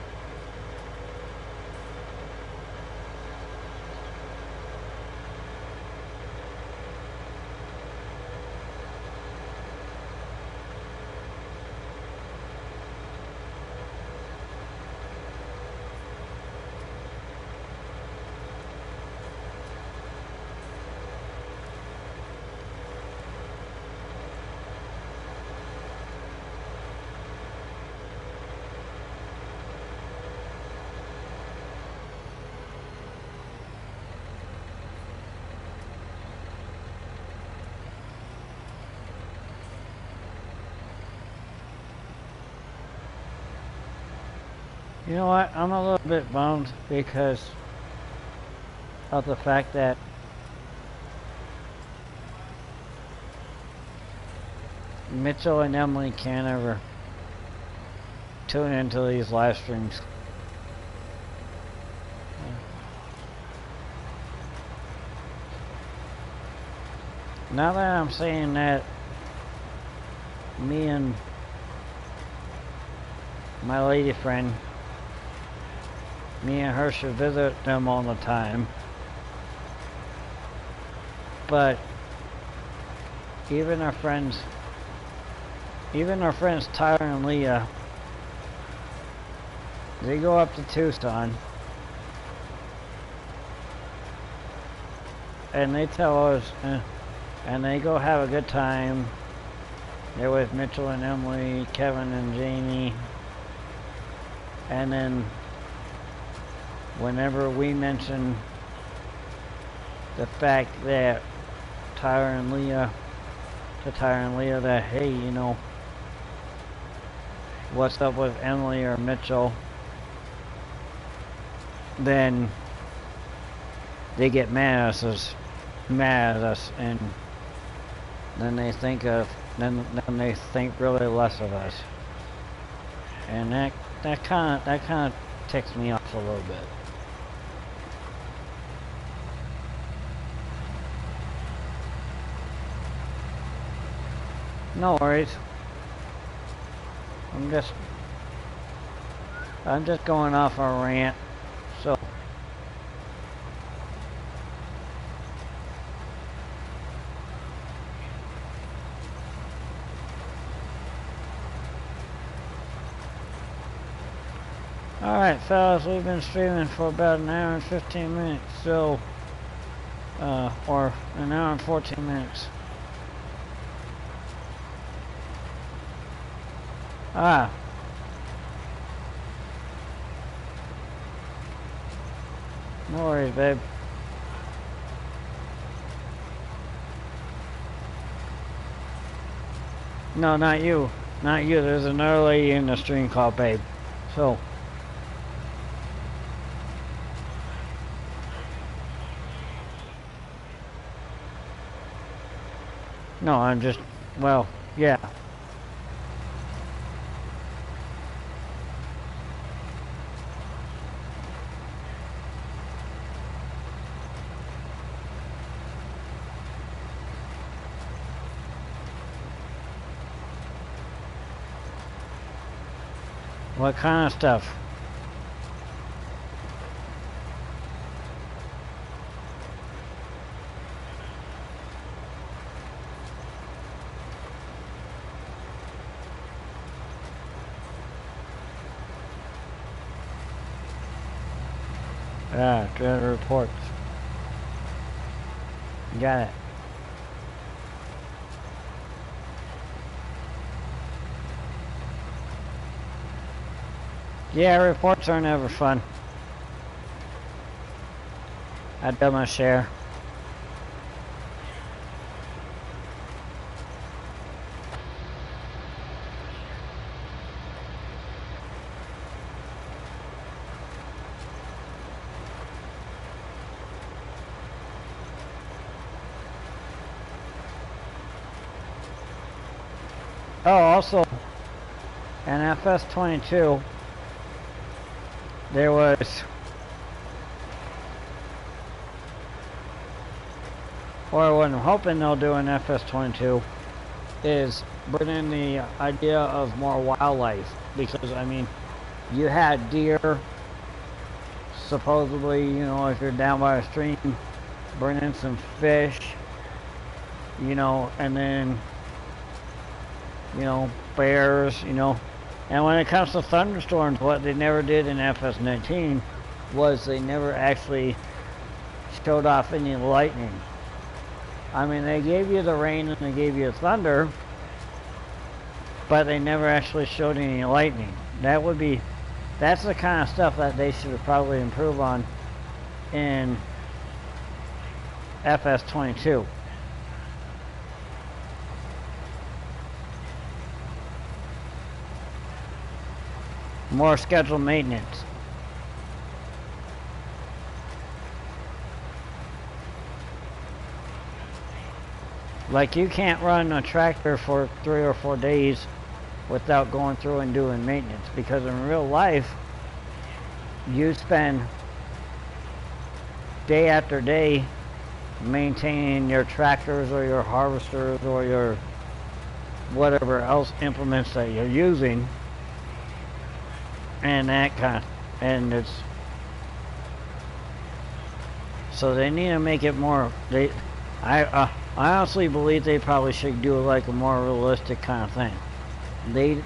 You know what, I'm a little bit bummed because of the fact that Mitchell and Emily can't ever tune into these live streams. Now that I'm saying that, me and my lady friend, me and her should visit them all the time. But even our friends Tyler and Leah, they go up to Tucson and they tell us, and they go have a good time. They're with Mitchell and Emily, Kevin and Jamie, and then whenever we mention the fact that Tyler and Leah that, hey, you know, what's up with Emily or Mitchell, then they get mad at us, and then they think really less of us, and that kind of ticks me off a little bit. No worries. I'm just going off a rant, so. Alright fellas, we've been streaming for about an hour and 15 minutes, so, or an hour and 14 minutes. Ah. No worries, babe. No, not you. Not you. There's another lady in the stream called Babe. So. No, I'm just, well, yeah. What kind of stuff? Ah, dread reports. Got it. Yeah, reports are never fun. I've done my share. Oh, also, in FS22, there was, or what I'm hoping they'll do in FS22 is bring in the idea of more wildlife, because I mean, you had deer, supposedly, you know, if you're down by a stream, bring in some fish, you know, and then, you know, bears, you know. And when it comes to thunderstorms, what they never did in FS19 was they never actually showed off any lightning. I mean, they gave you the rain and they gave you thunder, but they never actually showed any lightning. That's the kind of stuff that they should probably improve on in FS22. More scheduled maintenance. Like you can't run a tractor for 3 or 4 days without going through and doing maintenance, because in real life you spend day after day maintaining your tractors or your harvesters or your whatever else implements that you're using, and that kind of, and it's so they need to make it more. I honestly believe they probably should do like a more realistic kind of thing. They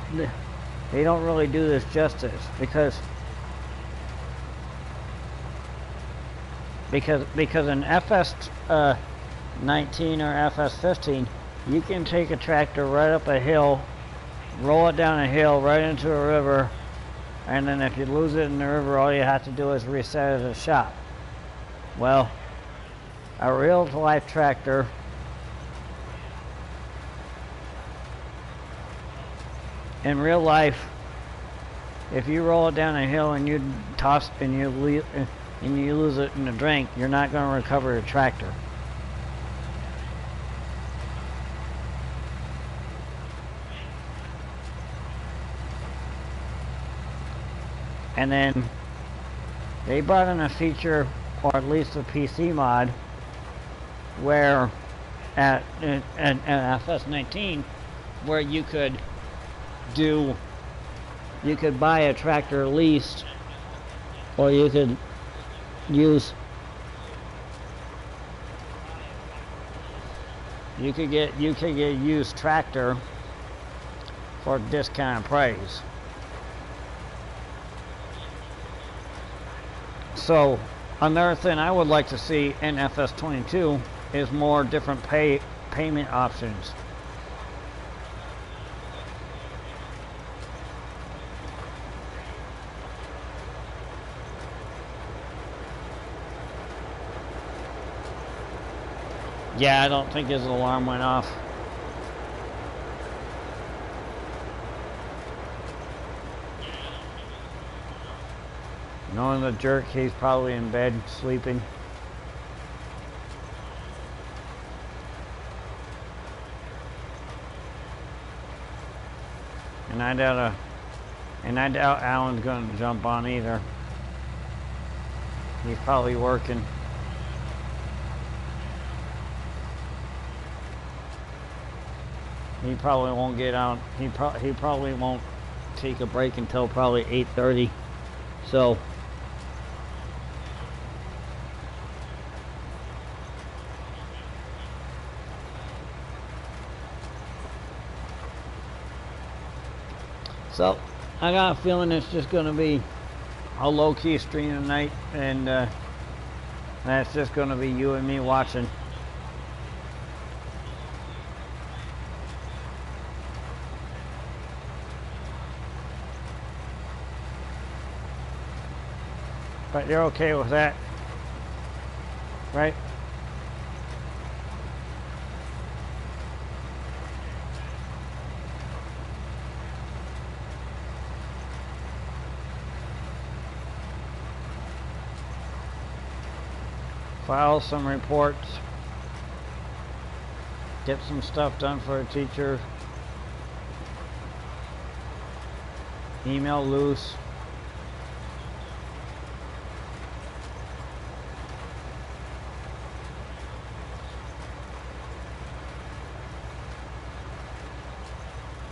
don't really do this justice, because in FS19 or FS15 you can take a tractor right up a hill, roll it down a hill right into a river, and then if you lose it in the river, all you have to do is reset it at a shop. Well, a real life tractor in real life, if you roll it down a hill and you toss and you lose it in the drink, you're not going to recover your tractor. And then they brought in a feature, or at least a PC mod, where at FS19, where you could buy a tractor leased, or you could get used tractor for a discounted price. So another thing I would like to see in FS22 is more different payment options. Yeah, I don't think his alarm went off. Knowing the jerk, he's probably in bed sleeping. And I doubt Alan's gonna jump on either. He's probably working. He probably won't get out. He probably won't take a break until probably 8:30. So I got a feeling it's just going to be a low-key stream tonight, and that's just going to be you and me watching. But you're okay with that, right? File some reports, get some stuff done for a teacher, email loose.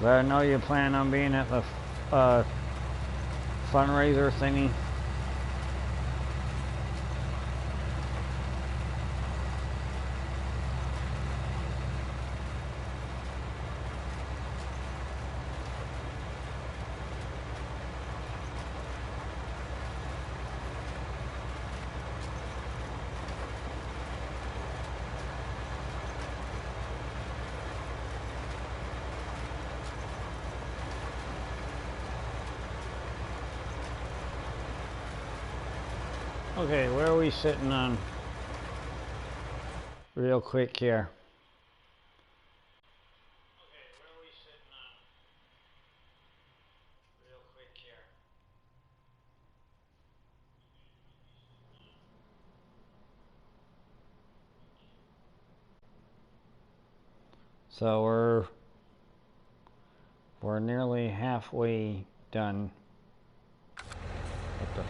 Let her know you plan on being at the fundraiser thingy. Okay, where are we sitting on real quick here? So we're nearly halfway done with the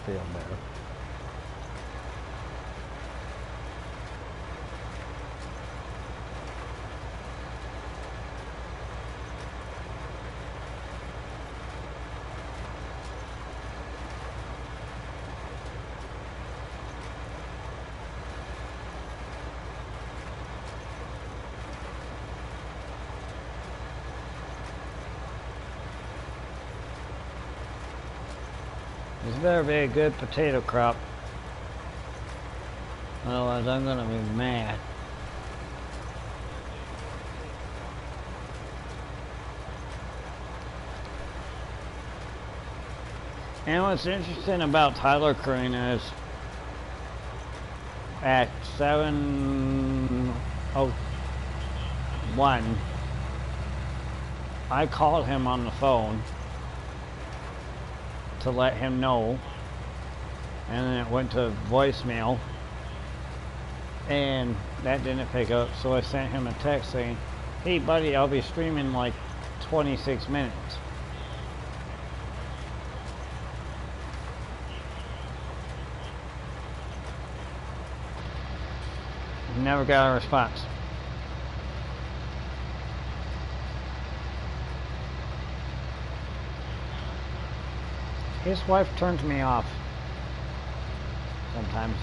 field there. This better be a good potato crop. Otherwise I'm gonna be mad. And what's interesting about Tyler Crane is at 7:01 I called him on the phone to let him know, and then it went to voicemail and that didn't pick up, so I sent him a text saying, hey buddy, I'll be streaming in like 26 minutes. Never got a response. His wife turns me off sometimes.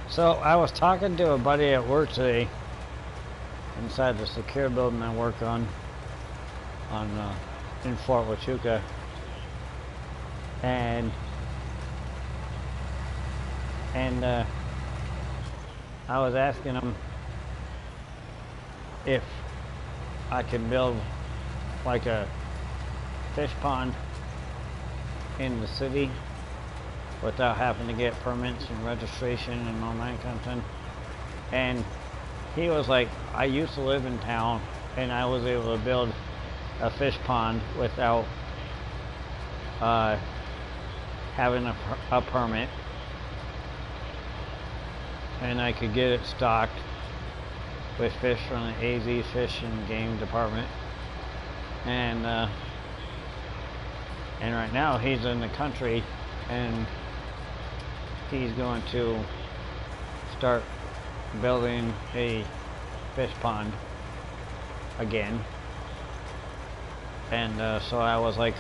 So I was talking to a buddy at work today inside the secure building I work on in Fort Huachuca, and I was asking him if I can build like a fish pond in the city without having to get permits and registration and all that kind of thing. And he was like, I used to live in town and I was able to build a fish pond without having a permit, and I could get it stocked with fish from the AZ Fish and Game Department. And right now he's in the country and he's going to start building a fish pond again. And so I was like,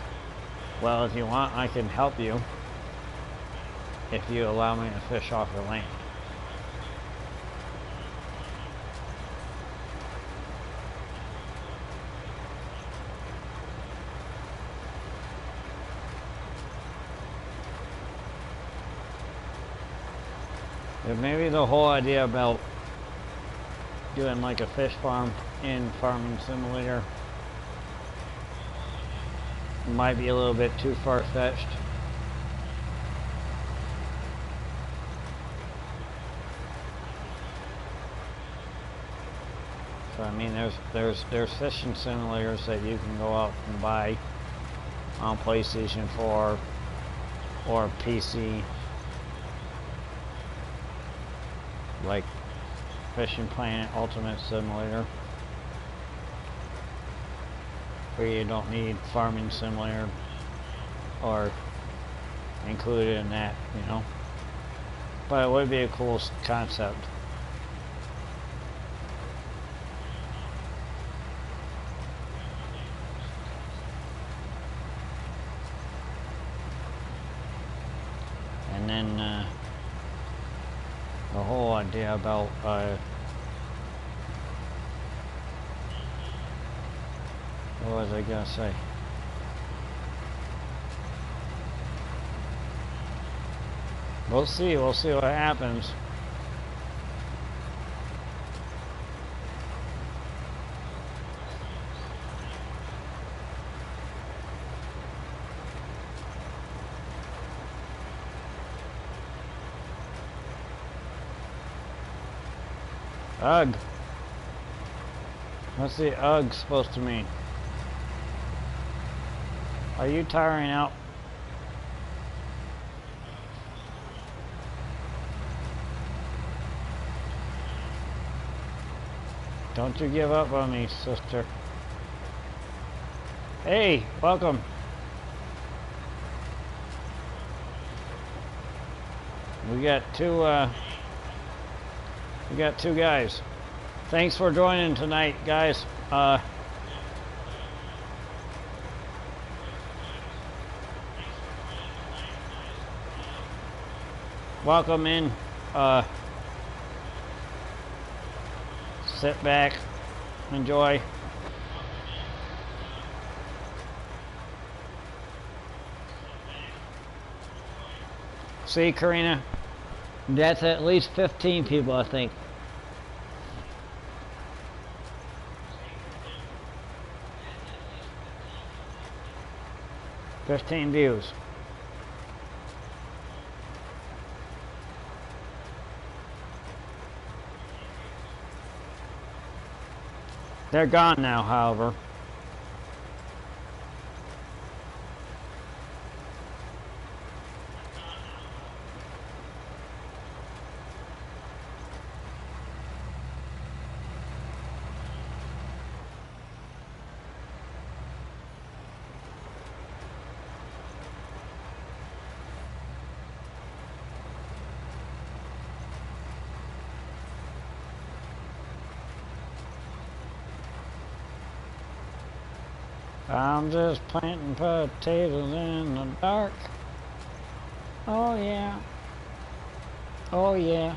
well, if you want, I can help you if you allow me to fish off your land. And maybe the whole idea about doing like a fish farm in Farming Simulator might be a little bit too far-fetched. So I mean, there's fishing simulators that you can go out and buy on PlayStation 4 or PC, like Fishing Planet Ultimate Simulator, where you don't need Farming Simulator or included in that, you know. But it would be a cool concept. And then the whole idea about what was I gonna say? We'll see what happens. Ugh. What's the ugh supposed to mean? Are you tiring out? Don't you give up on me, sister. Hey, welcome. We got two guys. Thanks for joining tonight, guys. Welcome in. Sit back, enjoy. See, Karina, that's at least 15 people, I think. $15 views. They're gone now, however. I'm just planting potatoes in the dark. Oh yeah. Oh yeah.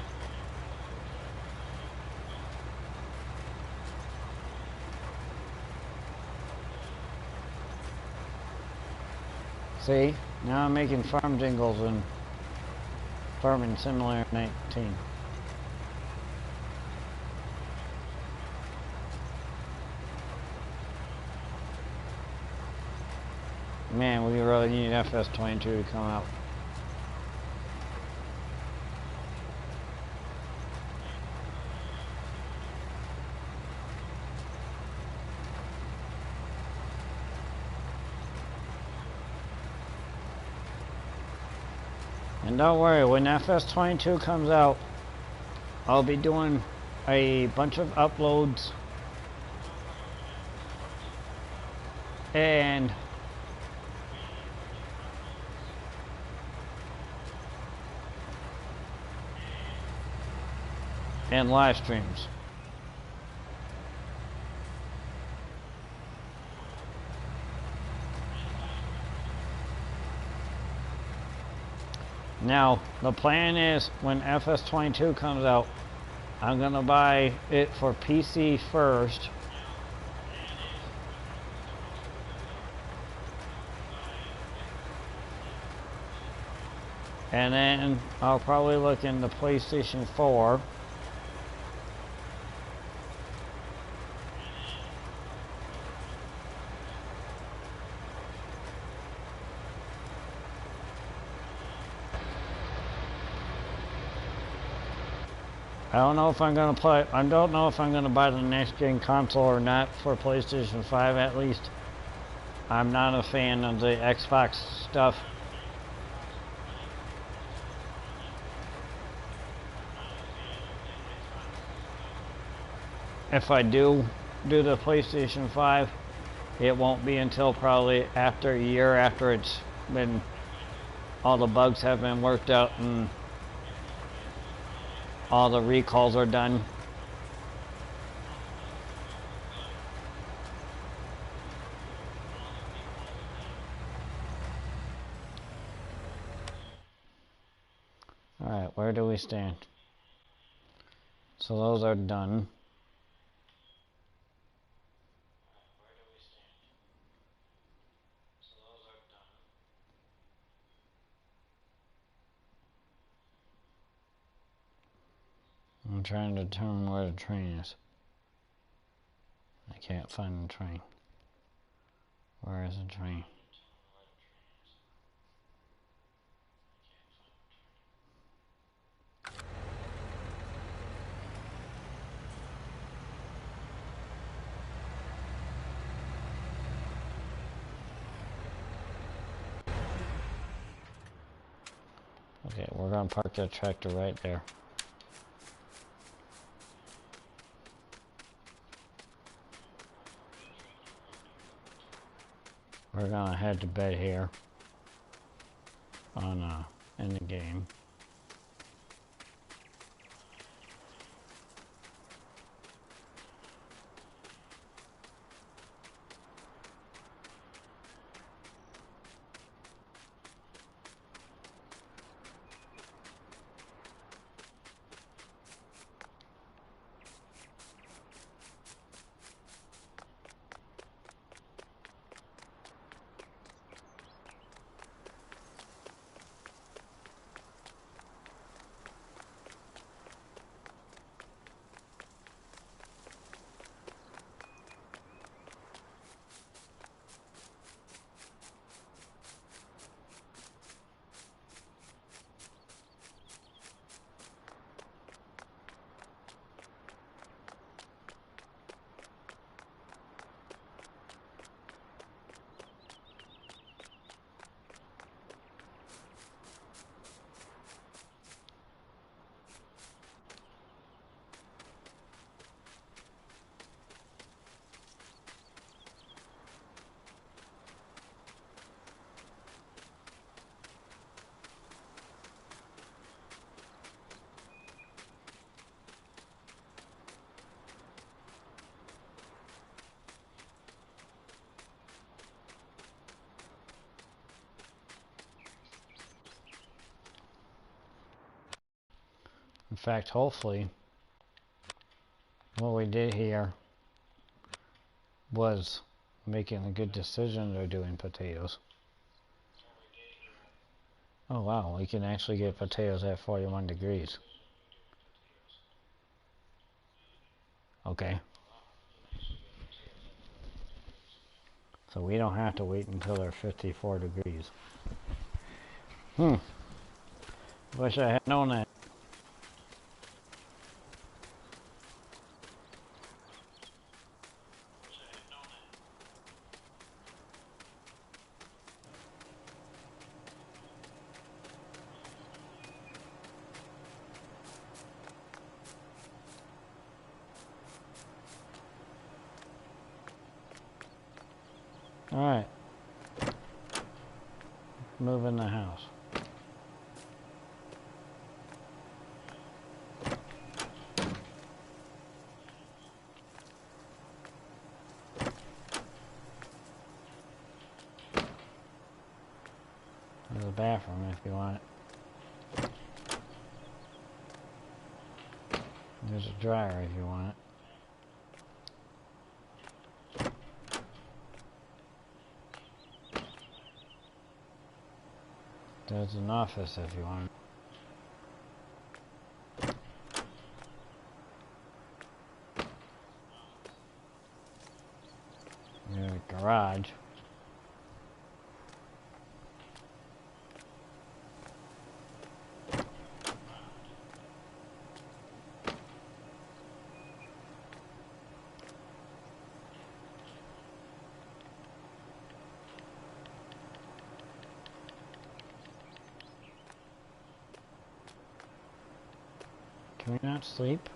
See, now I'm making farm jingles in Farming Simulator 19. Man, we really need FS22 to come out. And don't worry, when FS22 comes out, I'll be doing a bunch of uploads and live streams. Now, the plan is when FS22 comes out, I'm going to buy it for PC first. And then I'll probably look into PlayStation 4. I don't know if I'm gonna play. I don't know if I'm gonna buy the next gen console or not for PlayStation 5 at least. I'm not a fan of the Xbox stuff. If I do the PlayStation 5, it won't be until probably after a year after it's been all the bugs have been worked out and all the recalls are done. Alright, where do we stand? So those are done. I'm trying to determine where the train is. I can't find the train. Where is the train? Okay, we're gonna park that tractor right there. We're gonna head to bed here on in the game. In fact, hopefully, what we did here was making a good decision of doing potatoes. Oh wow, we can actually get potatoes at 41 degrees. Okay. So we don't have to wait until they're 54 degrees. Wish I had known that. Alright. Moving the house. There's a bathroom if you want it. There's a dryer if you want it. There's an office if you want it. There's a garage. Can we not sleep?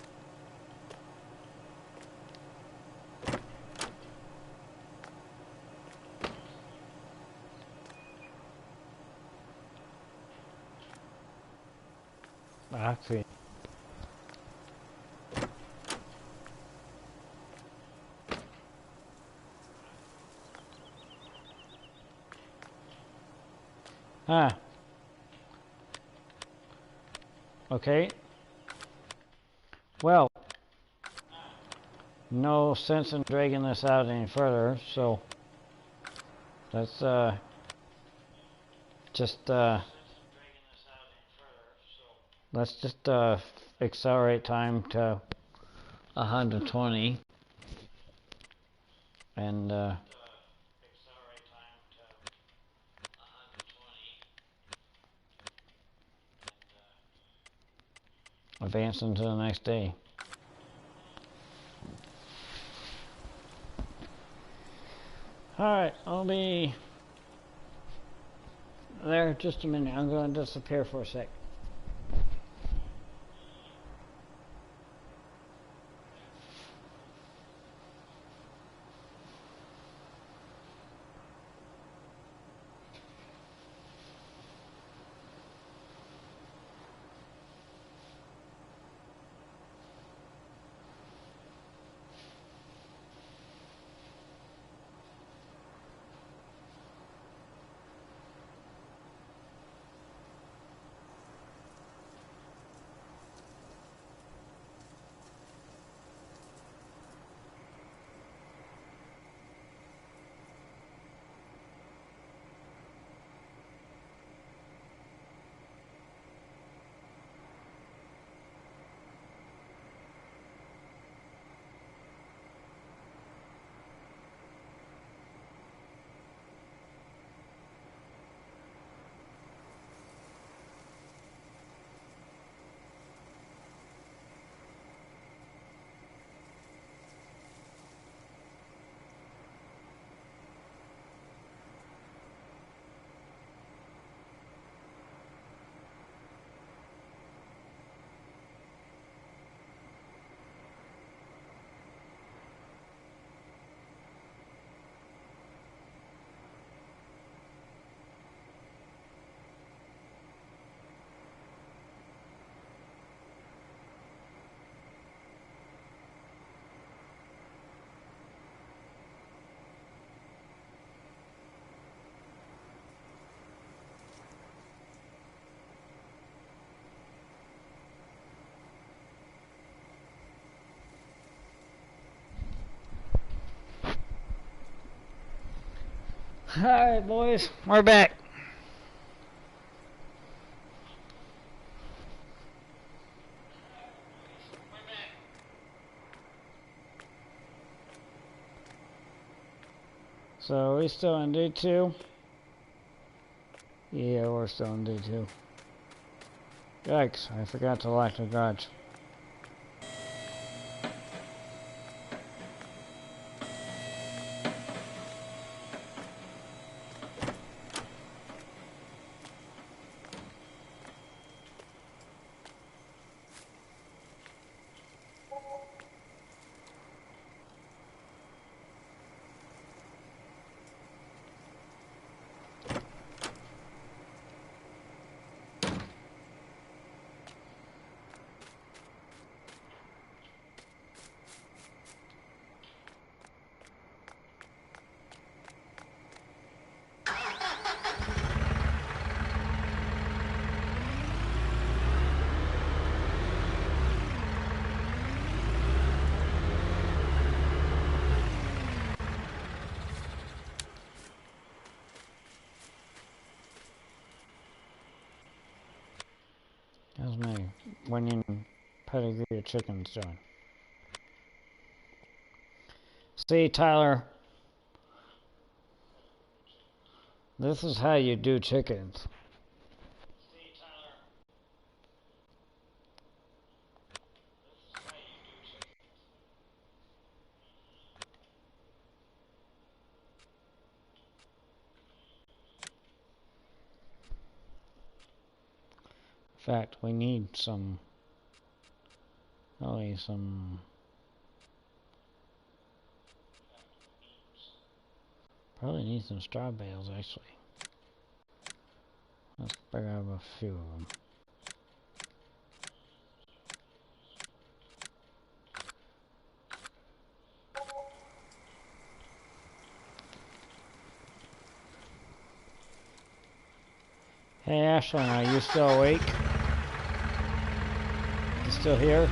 Actually, okay. Well, no sense in dragging this out any further, so let's just accelerate time to 120 and advance into the next day. Alright, I'll be there, just a minute. I'm going to disappear for a sec. Alright, boys, we're back. So, are we still in day 2? Yeah, we're still in day 2. Yikes, I forgot to lock the garage. How's my winning pedigree of chickens doing? See, Tyler, this is how you do chickens. In fact, we need some, probably some, probably need some straw bales actually. Let's grab a few of them. Hey Ashlyn, are you still awake? You still here?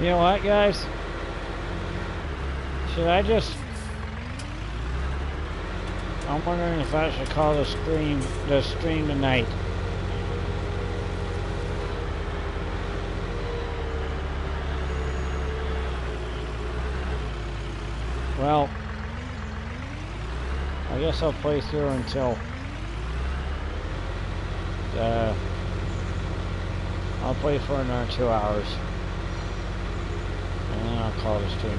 You know what, guys? Should I just... I'm wondering if I should call the stream tonight. Well, I guess I'll play through until I'll play for another 2 hours, and then I'll call the stream.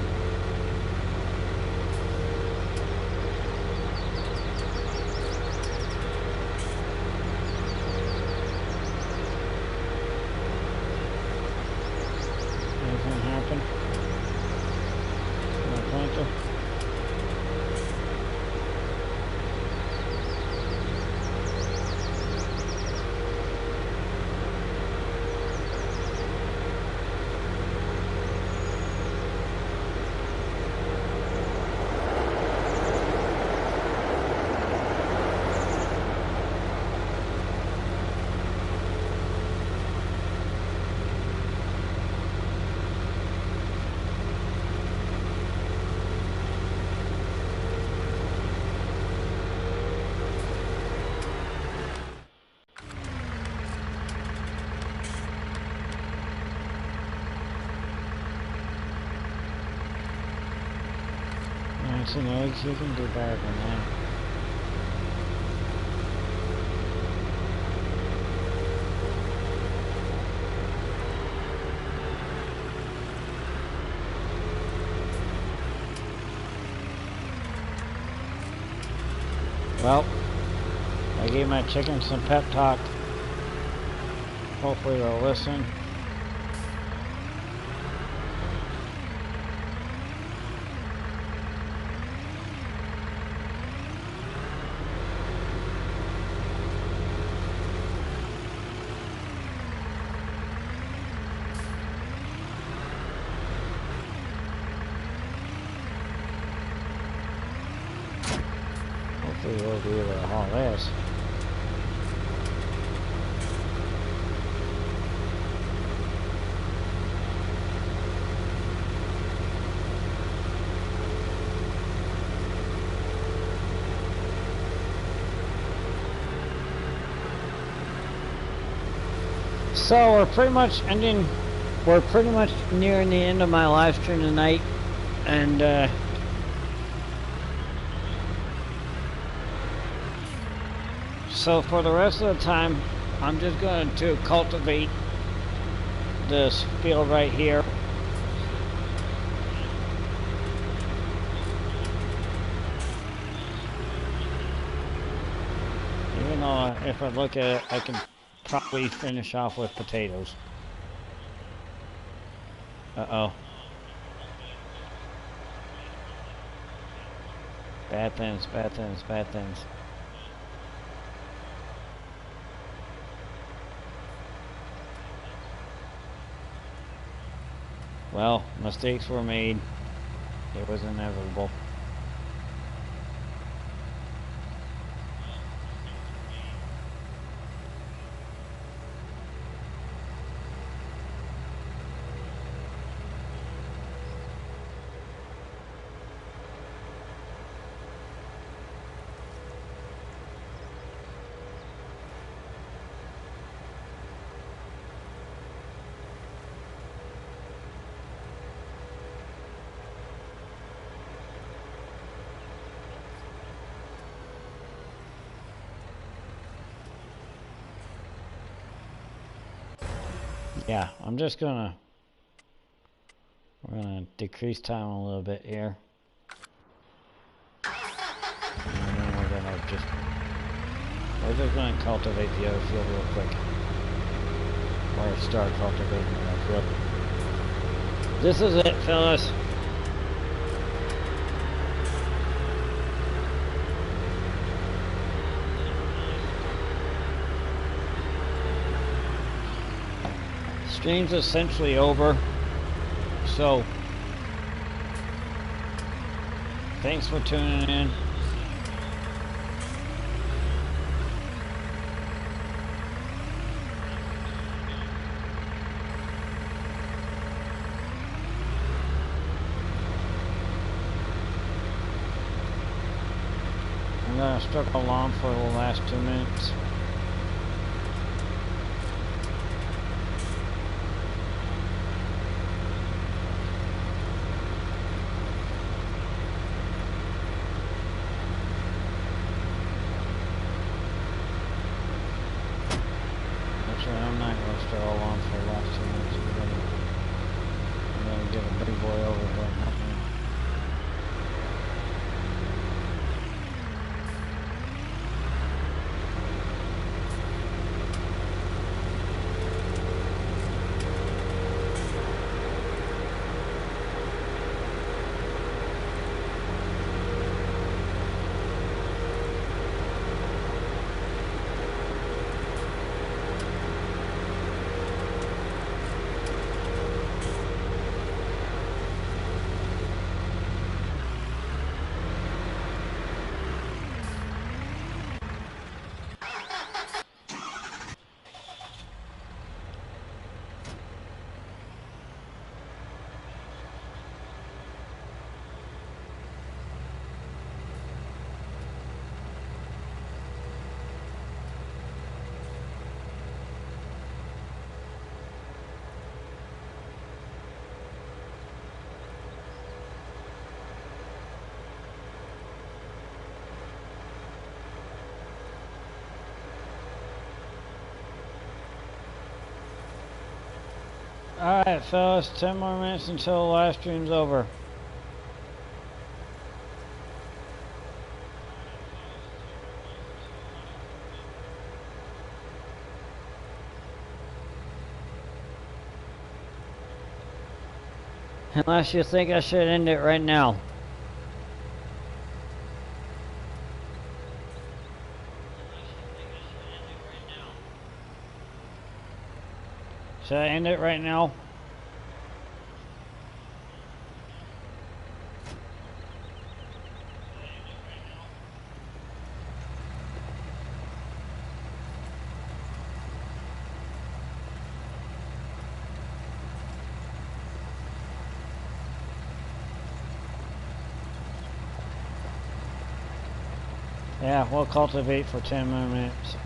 Anything happen? No pointer? Nice and eggs, you can do better than that. Well, I gave my chickens some pep talk. Hopefully they'll listen. Hopefully we'll be able to haul this. So we're pretty much nearing the end of my live stream tonight, and so for the rest of the time, I'm just going to cultivate this field right here. Even though if I look at it, I can probably finish off with potatoes. Uh-oh. Bad things, bad things, bad things. Well, mistakes were made. It was inevitable. Yeah, I'm just we're gonna decrease time a little bit here. And then we're just gonna cultivate the other field real quick. Or start cultivating the other field. This is it, fellas. Stream's essentially over, so thanks for tuning in. I'm gonna struggle along for the last 2 minutes. Actually, I'm not gonna struggle along for the last 2 minutes. I'm gonna get a big boy over here and help me. Alright fellas, 10 more minutes until the live stream's over. Unless you think I should end it right now. Should I end it right now? Yeah, we'll cultivate for 10 more minutes.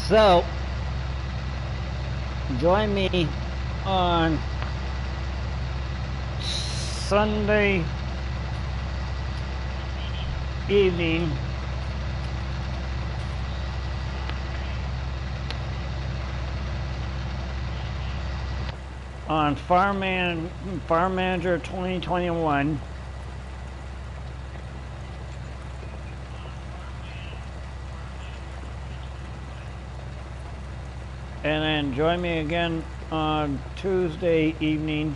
So, join me on Sunday evening on Farm Manager 2021. And then join me again on Tuesday evening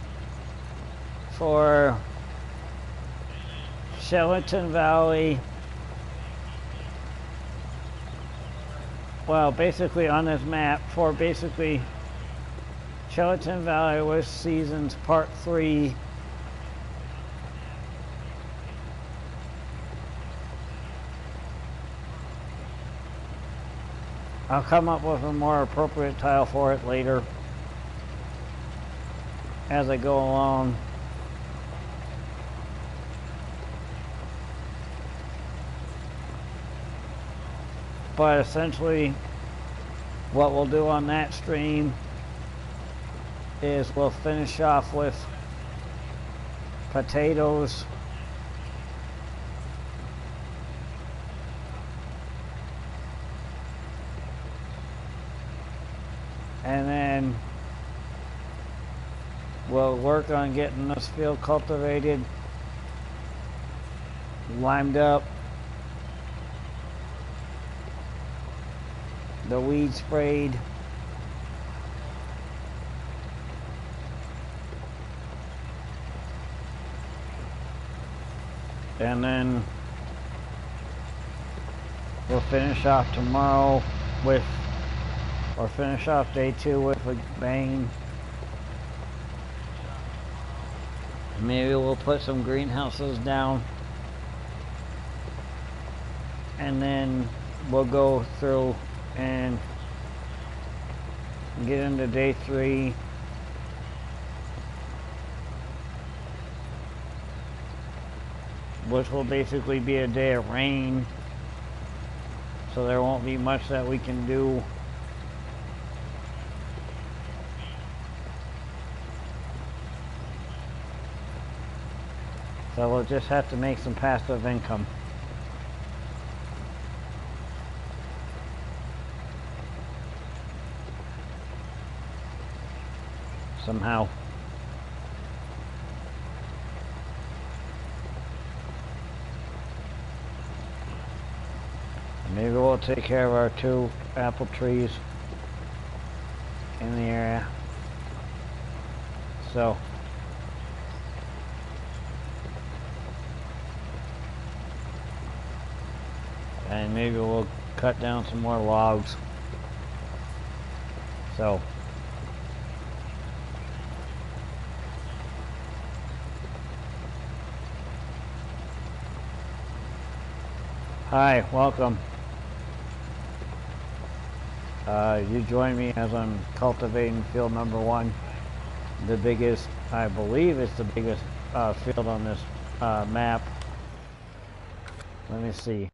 for Chellington Valley. Well, basically on this map for basically Chellington Valley with Seasons Part 3. I'll come up with a more appropriate title for it later as I go along. But essentially what we'll do on that stream is we'll finish off with potatoes, and then we'll work on getting this field cultivated, limed up, the weed sprayed, and then we'll finish off tomorrow with, or finish off day 2 with a bang Maybe we'll put some greenhouses down, and then we'll go through and get into day 3. Which will basically be a day of rain, so there won't be much that we can do. So we'll just have to make some passive income. Somehow. Maybe we'll take care of our 2 apple trees in the area. So. And maybe we'll cut down some more logs. So. Hi, welcome. You join me as I'm cultivating field number 1. The biggest, I believe it's the biggest field on this map. Let me see.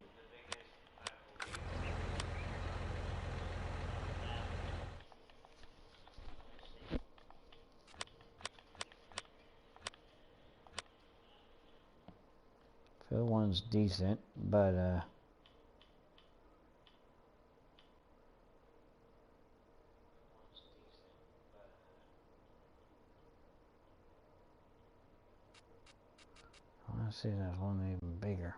Field 1's decent, but I want to see there's one even bigger.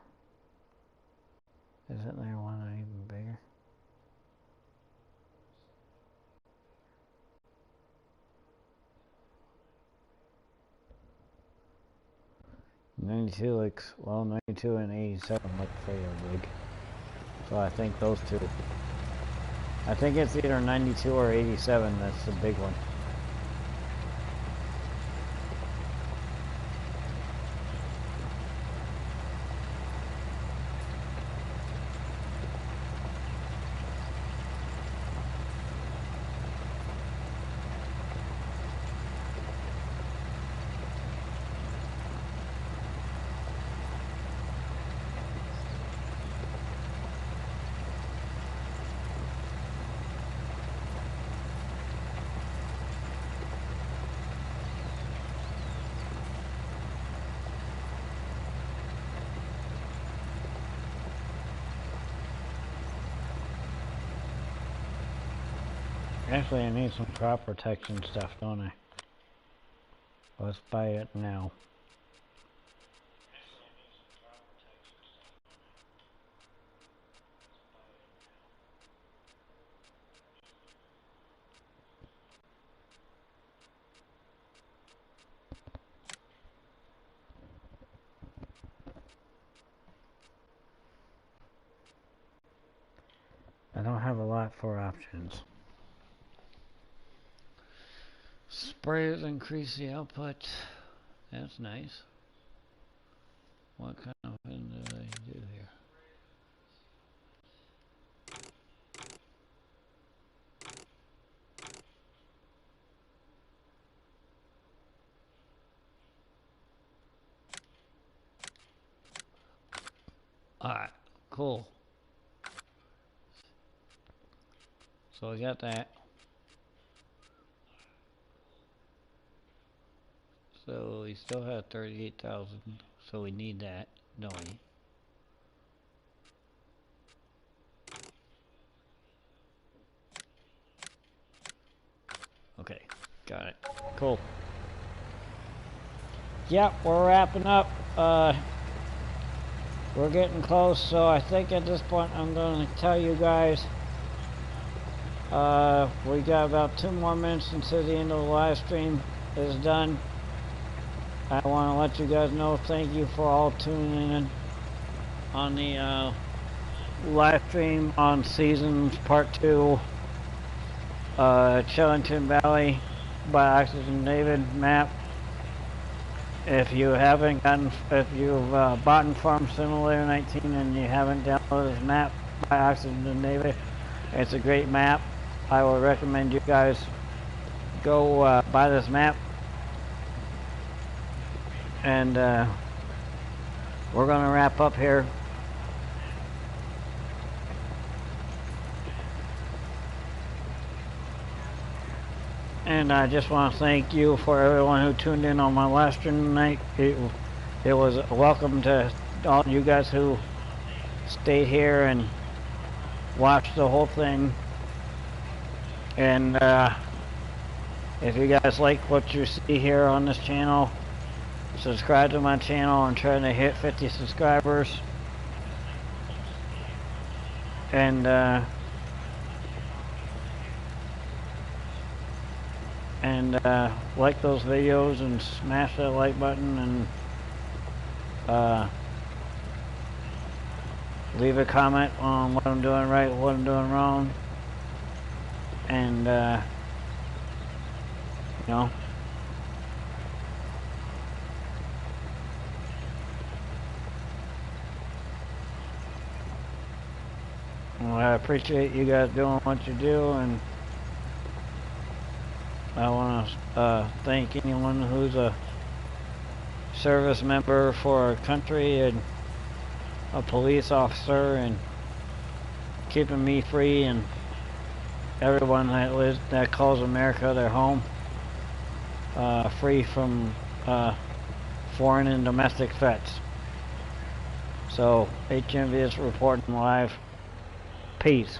Isn't there one even bigger? '92 looks, well, 92 and 87 look fairly big. So I think those 2. I think it's either 92 or 87 that's the big one. Actually, I need some crop protection stuff, don't I? Let's buy it now. I don't have a lot for options. Sprayers increase the output. That's nice. What kind of thing do they do here? Alright, cool. So we got that. So we still have 38,000, so we need that, don't we? Okay, got it. Cool. Yep, we're wrapping up. We're getting close, so I think at this point I'm going to tell you guys we got about 2 more minutes until the end of the live stream is done. I want to let you guys know thank you for all tuning in on the live stream on Seasons Part 2 Chellington Valley by Oxygendavid Map. if you've bought Farm Simulator 19 and you haven't downloaded this map by Oxygendavid, it's a great map. I would recommend you guys go buy this map. And we're going to wrap up here. And I just want to thank you for everyone who tuned in on my live stream tonight. It was welcome to all you guys who stayed here and watched the whole thing. And if you guys like what you see here on this channel, subscribe to my channel. I'm trying to hit 50 subscribers. And like those videos and smash that like button, and leave a comment on what I'm doing right, what I'm doing wrong, and you know, well, I appreciate you guys doing what you do, and I want to thank anyone who's a service member for our country and a police officer and keeping me free, and everyone that calls America their home, free from foreign and domestic threats. So HMV is reporting live. Peace.